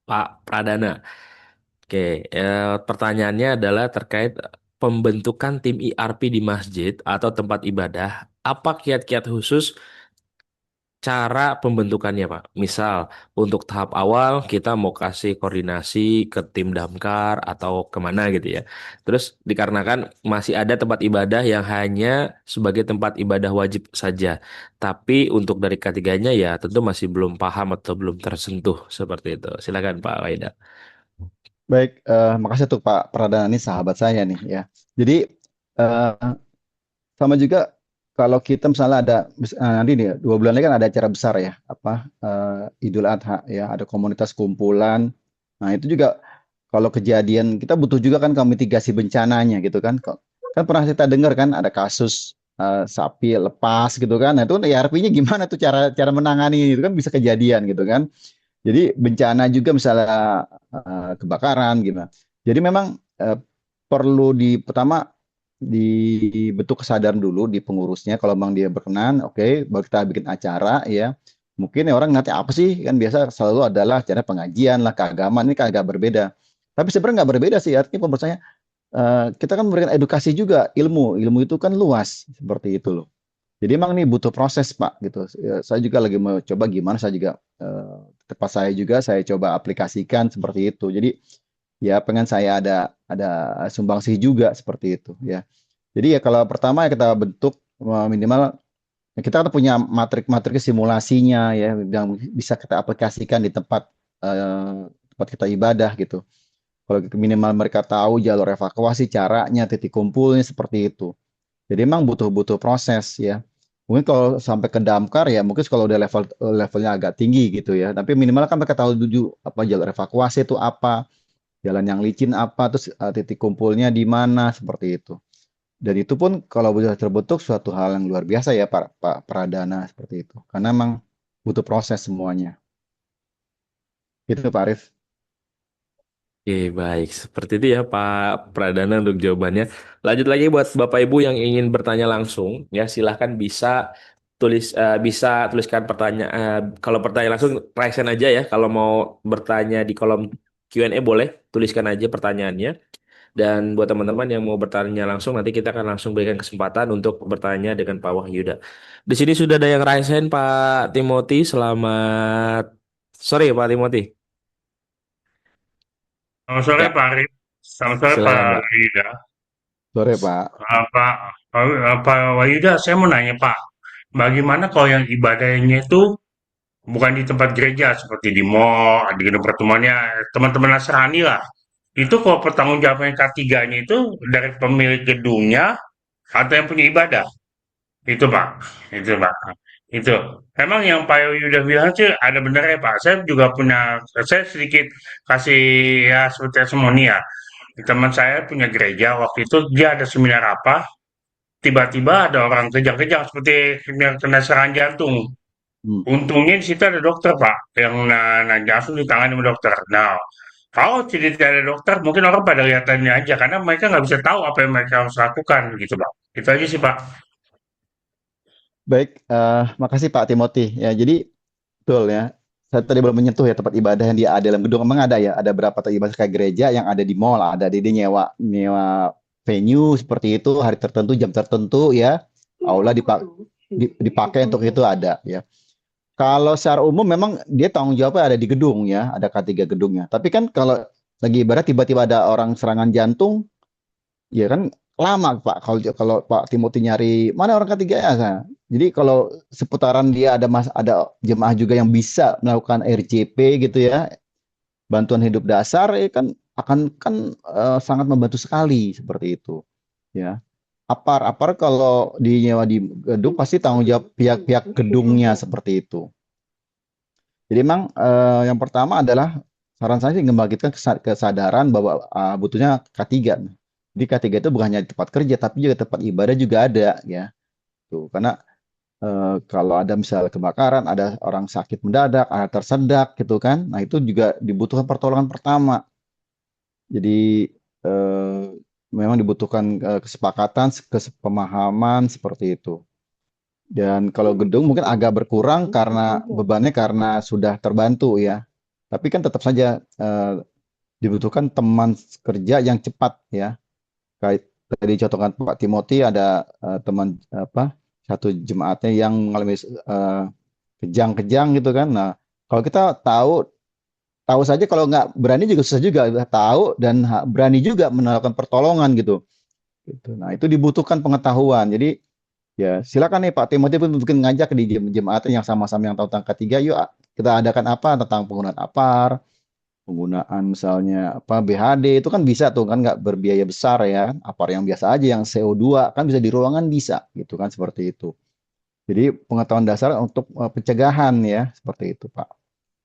Pak Pradana. Oke, pertanyaannya adalah terkait pembentukan tim ERP di masjid atau tempat ibadah. Apa kiat-kiat khusus cara pembentukannya, Pak. Misal, untuk tahap awal kita mau kasih koordinasi ke tim damkar atau kemana gitu ya. Terus dikarenakan masih ada tempat ibadah yang hanya sebagai tempat ibadah wajib saja. Tapi untuk dari ketiganya ya tentu masih belum paham atau belum tersentuh seperti itu. Silakan Pak Waida. Baik, makasih untuk Pak Pradana, ini sahabat saya nih ya. Jadi eh, sama juga kalau kita misalnya ada nanti nih 2 bulan lagi kan ada acara besar ya, apa Idul Adha ya, ada komunitas kumpulan. Nah itu juga kalau kejadian kita butuh juga kan mitigasi bencananya gitu kan. Kan pernah kita dengar kan ada kasus sapi lepas gitu kan. Nah itu ERP-nya gimana tuh cara cara menangani itu kan bisa kejadian gitu kan. Jadi bencana juga misalnya kebakaran gimana. Jadi memang perlu pertama dibentuk kesadaran dulu di pengurusnya. Kalau memang dia berkenan, oke, baru kita bikin acara ya. Mungkin ya orang nanti apa sih kan biasa selalu adalah acara pengajian lah keagamaan ini kan agak berbeda. Tapi sebenarnya nggak berbeda sih. Artinya menurut saya kita kan memberikan edukasi juga ilmu. Ilmu itu kan luas seperti itu loh. Jadi emang nih butuh proses Pak gitu. Ya, saya juga lagi mau coba gimana saya juga tempat saya juga saya coba aplikasikan seperti itu. Jadi ya pengen saya ada sumbangsih juga seperti itu ya. Jadi ya kalau pertama ya kita bentuk minimal ya kita kan punya matrik-matrik simulasinya ya yang bisa kita aplikasikan di tempat kita ibadah gitu. Kalau minimal mereka tahu jalur evakuasi, caranya, titik kumpulnya seperti itu. Jadi emang butuh proses ya. Mungkin kalau sampai ke damkar ya mungkin kalau udah levelnya agak tinggi gitu ya. Tapi minimal kan mereka tahu dulu apa jalur evakuasi itu apa, jalan yang licin apa, terus titik kumpulnya di mana seperti itu. Dan itu pun kalau sudah terbentuk suatu hal yang luar biasa ya Pak Pradana seperti itu. Karena emang butuh proses semuanya. Gitu Pak Arif. Oke, baik. Seperti itu ya Pak Pradana untuk jawabannya. Lanjut lagi buat Bapak Ibu yang ingin bertanya langsung, ya silahkan bisa tuliskan pertanyaan. Kalau bertanya langsung, raise hand aja ya. Kalau mau bertanya di kolom Q&A boleh tuliskan aja pertanyaannya. Dan buat teman-teman yang mau bertanya langsung, nanti kita akan langsung berikan kesempatan untuk bertanya dengan Pak Wahyuda. Di sini sudah ada yang raise hand, Pak Timothy. Selamat sore, Pak Timothy. Selamat sore Ya, Pak Arif, selamat sore Pak silakan, Pak. Yuda. Sore Pak. Pak Wayuda, saya mau nanya Pak, bagaimana kalau yang ibadahnya itu bukan di tempat gereja seperti di mall, di gedung pertemuannya, teman-teman Nasrani lah. Itu kalau pertanggungjawaban K3-nya itu dari pemilik gedungnya atau yang punya ibadah? Itu Pak, itu Pak. Itu. Emang yang Pak Yuda bilang sih ada benernya Pak. Saya sedikit kasih ya seperti testimoni ya. Teman saya punya gereja, waktu itu dia ada seminar apa, tiba-tiba ada orang kejang-kejang seperti kena serangan jantung. Hmm. Untungnya di situ ada dokter, Pak, yang langsung ditangani sama dokter. Nah, kalau tidak ada dokter, mungkin orang pada lihatannya aja, karena mereka nggak bisa tahu apa yang mereka harus lakukan, gitu, Pak. Itu aja sih, Pak. Baik, makasih Pak Timothy. Ya, jadi betul ya. Saya tadi belum menyentuh ya tempat ibadah yang dia ada dalam gedung. Emang ada ya, ada berapa tempat ibadah kayak gereja yang ada di mall, ada di dia nyewa nyewa venue seperti itu hari tertentu, jam tertentu ya. Aula dipakai untuk itu ada ya. Kalau secara umum memang dia tanggung jawabnya ada di gedung ya, ada K3 gedungnya. Tapi kan kalau lagi ibadah tiba-tiba ada orang serangan jantung, ya kan lama Pak. Kalau Pak Timothy nyari mana orang ketiga ya. Nah, jadi kalau seputaran dia ada jemaah juga yang bisa melakukan RJP gitu ya, bantuan hidup dasar ya kan sangat membantu sekali seperti itu. Ya. Apar kalau dinyewa di gedung pasti tanggung jawab pihak-pihak gedungnya seperti itu. Jadi memang yang pertama adalah saran saya sih membangkitkan kesadaran bahwa butuhnya K3. Jadi K3 itu bukan hanya di tempat kerja tapi juga tempat ibadah juga ada ya. Tuh, karena kalau ada misalnya kebakaran, ada orang sakit mendadak, ada tersedak gitu kan. Nah, itu juga dibutuhkan pertolongan pertama. Jadi eh, memang dibutuhkan kesepakatan, kesepemahaman seperti itu. Dan kalau gedung mungkin agak berkurang karena bebannya karena sudah terbantu ya. Tapi kan tetap saja dibutuhkan teman kerja yang cepat ya. Kayak tadi contohkan Pak Timothy ada teman satu jemaatnya yang mengalami kejang-kejang gitu kan. Nah, kalau kita tahu tahu saja kalau nggak berani juga susah juga tahu dan berani juga melakukan pertolongan gitu. Gitu. Nah, itu dibutuhkan pengetahuan. Jadi ya silakan nih Pak Timothy pun mungkin ngajak di jemaat yang sama-sama yang tahu tentang ketiga, yuk kita adakan apa tentang penggunaan APAR, penggunaan misalnya apa BHD itu kan bisa tuh kan nggak berbiaya besar ya, APAR yang biasa aja yang CO2 kan bisa di ruangan bisa gitu kan seperti itu. Jadi pengetahuan dasar untuk pencegahan ya seperti itu Pak.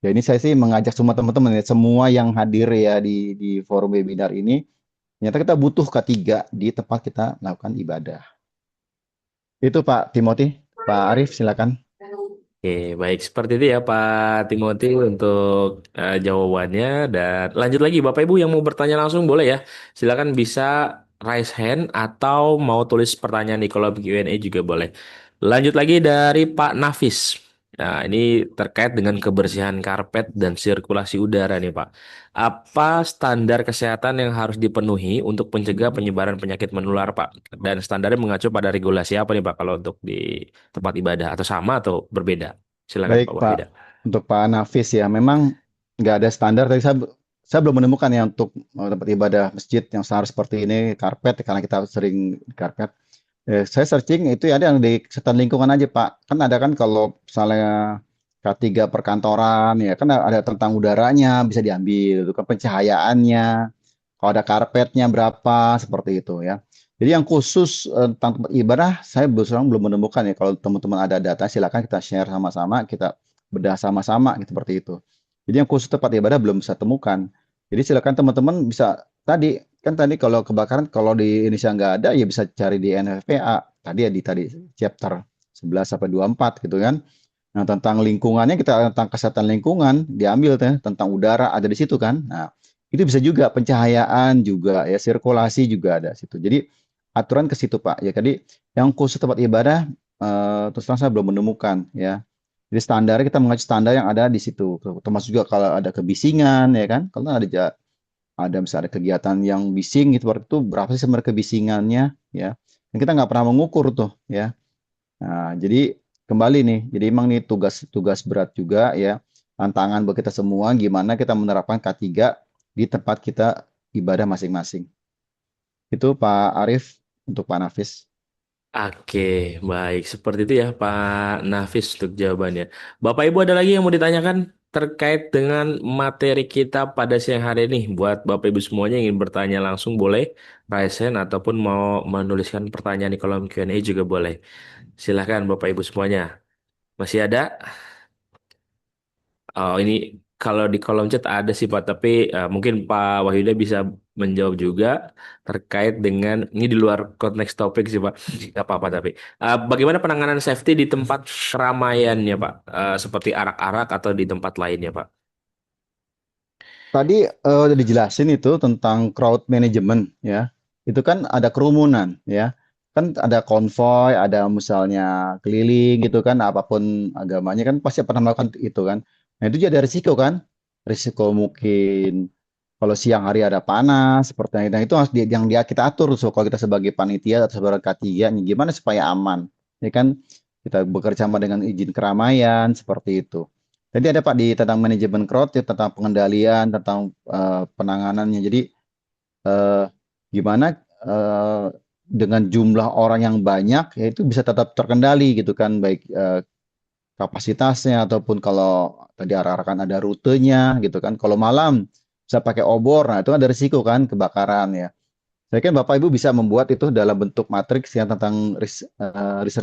Ya ini saya sih mengajak semua teman-teman ya, semua yang hadir ya di forum webinar ini, ternyata kita butuh ketiga di tempat kita melakukan ibadah. Itu Pak Timothy. Pak Arif silakan. Oke, baik seperti itu ya Pak Timothy untuk jawabannya dan lanjut lagi Bapak Ibu yang mau bertanya langsung boleh ya. Silakan bisa raise hand atau mau tulis pertanyaan di kolom Q&A juga boleh. Lanjut lagi dari Pak Nafis. Nah, ini terkait dengan kebersihan karpet dan sirkulasi udara nih Pak. Apa standar kesehatan yang harus dipenuhi untuk mencegah penyebaran penyakit menular Pak? Dan standarnya mengacu pada regulasi apa nih Pak kalau untuk di tempat ibadah atau sama atau berbeda? Silakan Pak Baik Wahida. Pak, untuk Pak Nafis ya, memang nggak ada standar. Tapi saya belum menemukan ya untuk tempat ibadah masjid yang seharusnya seperti ini karpet karena kita sering di karpet. Saya searching itu ada yang di kesehatan lingkungan aja Pak. Kan ada kan kalau misalnya K3 perkantoran ya kan ada tentang udaranya bisa diambil, itu kan pencahayaannya, kalau ada karpetnya berapa seperti itu ya. Jadi yang khusus tentang tempat ibadah saya belum menemukan ya. Kalau teman-teman ada data silakan kita share sama-sama, kita bedah sama-sama gitu, seperti itu. Jadi yang khusus tempat ibadah belum bisa temukan. Jadi silakan teman-teman bisa tadi kalau kebakaran kalau di Indonesia nggak ada ya bisa cari di NFPA tadi ya di chapter 11 sampai 24 gitu kan. Nah, tentang lingkungannya kita tentang kesehatan lingkungan diambil tentang udara ada di situ kan. Nah, itu bisa juga pencahayaan juga ya sirkulasi juga ada situ. Jadi aturan ke situ Pak. Ya tadi yang khusus tempat ibadah terus terang saya belum menemukan ya. Jadi standarnya kita mengacu standar yang ada di situ. Termasuk juga kalau ada kebisingan ya kan. Kalau ada misalnya ada kegiatan yang bising gitu seperti itu berapa sih sebenarnya kebisingannya ya. Dan kita nggak pernah mengukur tuh ya. Nah, jadi kembali nih. Jadi emang nih tugas berat juga ya. Tantangan buat kita semua gimana kita menerapkan K3 di tempat kita ibadah masing-masing. Itu Pak Arif untuk Pak Nafis. Oke, baik. Seperti itu ya Pak Nafis untuk jawabannya. Bapak Ibu ada lagi yang mau ditanyakan terkait dengan materi kita pada siang hari ini. Buat Bapak Ibu semuanya yang ingin bertanya langsung boleh raise hand ataupun mau menuliskan pertanyaan di kolom Q&A juga boleh. Silahkan Bapak Ibu semuanya. Masih ada? Oh, ini kalau di kolom chat ada sih Pak, tapi mungkin Pak Wahyuda bisa menjawab juga terkait dengan ini di luar konteks topik sih Pak. Gak apa-apa tapi bagaimana penanganan safety di tempat keramaiannya Pak, seperti arak-arak atau di tempat lainnya Pak? Tadi udah dijelasin itu tentang crowd management ya. Itu kan ada kerumunan ya. Kan ada konvoy, ada misalnya keliling gitu kan, apapun agamanya kan pasti pernah melakukan itu kan. Nah itu juga ada risiko kan. Risiko mungkin kalau siang hari ada panas seperti itu. Nah itu harus yang dia kita atur. So kalau kita sebagai panitia atau sebagai K3 nih, gimana supaya aman. Ya kan kita bekerja sama dengan izin keramaian seperti itu. Jadi ada Pak di tentang manajemen crowd, ya, tentang pengendalian, tentang penanganannya. Jadi eh, gimana eh, dengan jumlah orang yang banyak, ya itu bisa tetap terkendali gitu kan, baik kapasitasnya ataupun kalau tadi arah-arahkan ada rutenya gitu kan. Kalau malam bisa pakai obor, nah itu ada risiko kan kebakaran ya. Saya kan Bapak Ibu bisa membuat itu dalam bentuk matriks yang tentang risk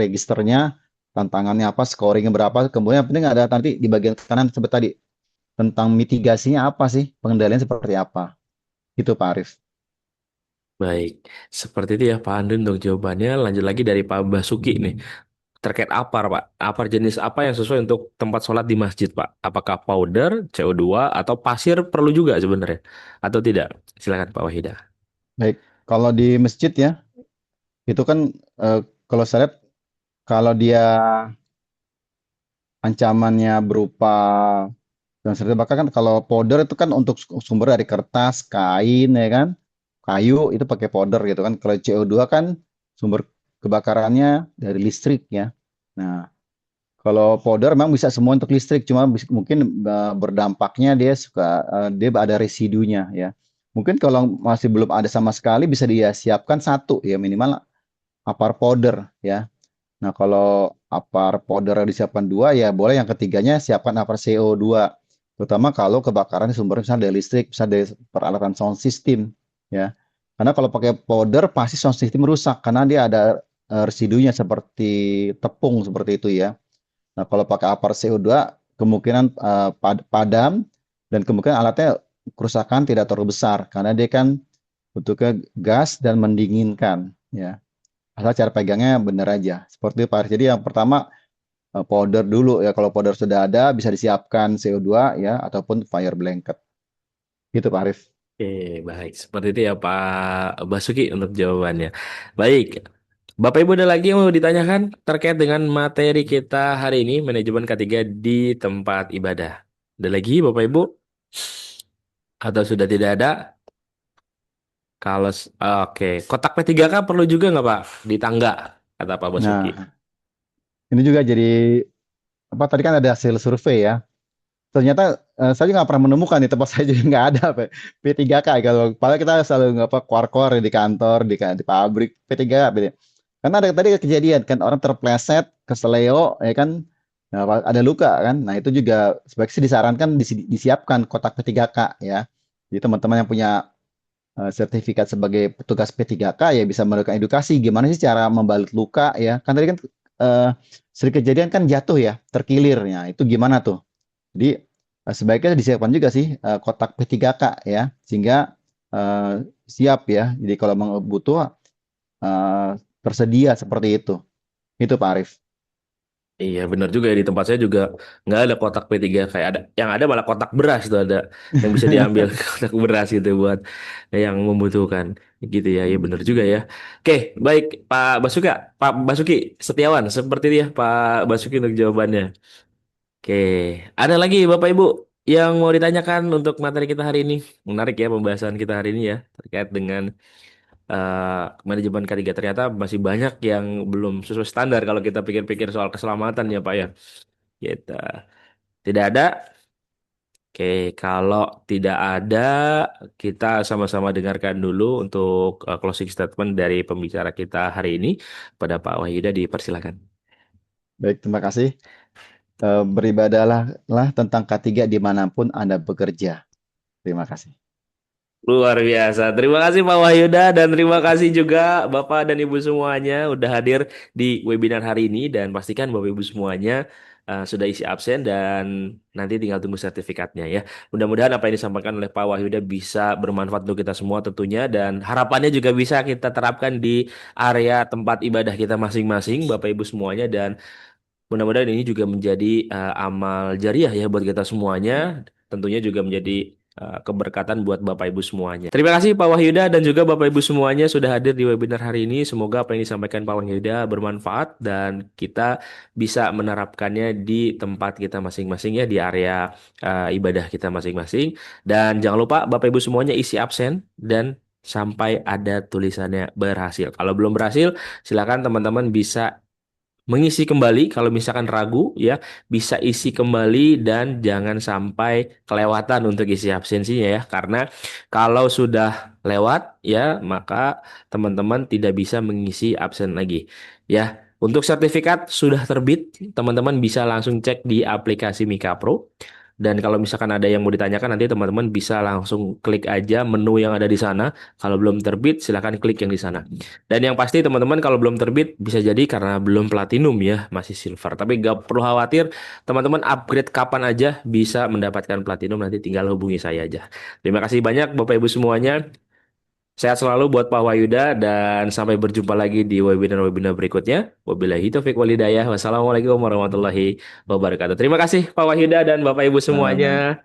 registernya, tantangannya apa, scoringnya berapa, kemudian yang penting ada nanti di bagian kanan seperti tadi tentang mitigasinya apa sih, pengendalian seperti apa. Itu Pak Arif. Baik, seperti itu ya Pak Andun untuk jawabannya. Lanjut lagi dari Pak Basuki nih. Terkait APAR, Pak. APAR jenis apa yang sesuai untuk tempat sholat di masjid, Pak? Apakah powder, CO2, atau pasir perlu juga sebenarnya? Atau tidak? Silakan Pak Wahida. Baik, kalau di masjid ya, itu kan kalau saya lihat kalau dia ancamannya berupa dan serta bahkan kan kalau powder itu kan untuk sumber dari kertas, kain ya kan, kayu itu pakai powder gitu kan. Kalau CO2 kan sumber kebakarannya dari listrik ya. Nah, Kalau powder memang bisa semua untuk listrik, cuma mungkin berdampaknya dia ada residunya ya. Mungkin kalau masih belum ada sama sekali bisa dia siapkan satu ya minimal apar powder ya. Nah kalau apar powder disiapkan dua ya boleh yang ketiganya siapkan apar CO2. Terutama kalau kebakaran sumbernya misalnya dari listrik, misalnya dari peralatan sound system ya. Karena kalau pakai powder pasti sound system rusak karena dia ada residunya seperti tepung seperti itu ya. Nah, kalau pakai apar CO2 kemungkinan padam dan kemungkinan alatnya kerusakan tidak terlalu besar karena dia kan bentuknya gas dan mendinginkan ya. Asal cara pegangnya benar aja. Seperti itu Pak Arif. Jadi yang pertama powder dulu ya. Kalau powder sudah ada bisa disiapkan CO2 ya ataupun fire blanket. Gitu Pak Arif. Oke, baik. Seperti itu ya Pak Basuki untuk jawabannya. Baik, Bapak Ibu ada lagi yang mau ditanyakan terkait dengan materi kita hari ini, manajemen K3 di tempat ibadah. Ada lagi Bapak Ibu? Atau sudah tidak ada? Kalau oke, kotak P3K perlu juga nggak Pak di tangga, kata Pak Basuki. Nah, ini juga jadi apa tadi kan ada hasil survei ya. Ternyata saya juga nggak pernah menemukan di tempat saya juga nggak ada P3K kalau padahal kita selalu nggak apa keluar di kantor di pabrik P3K. Karena ada tadi kejadian kan orang terpleset keseleo ya kan. Nah, ada luka kan. Nah, itu juga sebaiknya sih disarankan disiapkan kotak P3K ya. Jadi teman-teman yang punya sertifikat sebagai petugas P3K ya bisa melakukan edukasi gimana sih cara membalut luka ya. Kan tadi kan sering kejadian kan jatuh ya, terkilir. Ya, itu gimana tuh? Jadi sebaiknya disiapkan juga sih kotak P3K ya sehingga siap ya. Jadi kalau butuh tersedia seperti itu. Itu Pak Arif. Iya benar juga ya di tempat saya juga nggak ada kotak P3 kayak ada yang ada malah kotak beras itu ada yang bisa diambil kotak beras gitu buat yang membutuhkan gitu ya ya benar juga ya. Oke baik Pak Basuki Setiawan seperti itu ya Pak Basuki untuk jawabannya. Oke ada lagi Bapak Ibu yang mau ditanyakan untuk materi kita hari ini, menarik ya pembahasan kita hari ini ya terkait dengan manajemen K3 ternyata masih banyak yang belum sesuai standar kalau kita pikir-pikir soal keselamatan ya Pak ya. Kita tidak ada. Oke, kalau tidak ada, kita sama-sama dengarkan dulu untuk closing statement dari pembicara kita hari ini pada Pak Wahyuda dipersilakan. Baik, terima kasih. Beribadahlah tentang K3 dimanapun Anda bekerja. Terima kasih. Luar biasa. Terima kasih Pak Wahyuda dan terima kasih juga Bapak dan Ibu semuanya udah hadir di webinar hari ini dan pastikan Bapak Ibu semuanya sudah isi absen dan nanti tinggal tunggu sertifikatnya ya. Mudah-mudahan apa yang disampaikan oleh Pak Wahyuda bisa bermanfaat untuk kita semua tentunya dan harapannya juga bisa kita terapkan di area tempat ibadah kita masing-masing Bapak Ibu semuanya dan mudah-mudahan ini juga menjadi amal jariah ya buat kita semuanya. Tentunya juga menjadi keberkatan buat Bapak Ibu semuanya. Terima kasih Pak Wahyuda dan juga Bapak Ibu semuanya sudah hadir di webinar hari ini. Semoga apa yang disampaikan Pak Wahyuda bermanfaat dan kita bisa menerapkannya di tempat kita masing-masing ya di area ibadah kita masing-masing. Dan jangan lupa Bapak Ibu semuanya isi absen dan sampai ada tulisannya berhasil. Kalau belum berhasil, silakan teman-teman bisa mengisi kembali kalau misalkan ragu ya bisa isi kembali dan jangan sampai kelewatan untuk isi absensinya ya karena kalau sudah lewat ya maka teman-teman tidak bisa mengisi absen lagi ya untuk sertifikat sudah terbit teman-teman bisa langsung cek di aplikasi Mika Pro dan kalau misalkan ada yang mau ditanyakan nanti teman-teman bisa langsung klik aja menu yang ada di sana. Kalau belum terbit silahkan klik yang di sana. Dan yang pasti teman-teman kalau belum terbit bisa jadi karena belum platinum ya, masih silver. Tapi gak perlu khawatir, teman-teman upgrade kapan aja bisa mendapatkan platinum nanti tinggal hubungi saya aja. Terima kasih banyak Bapak Ibu semuanya. Sehat selalu buat Pak Wahyuda dan sampai berjumpa lagi di webinar-webinar berikutnya. Wabillahi taufiq walhidayah. Wassalamualaikum warahmatullahi wabarakatuh. Terima kasih Pak Wahyuda dan Bapak Ibu semuanya.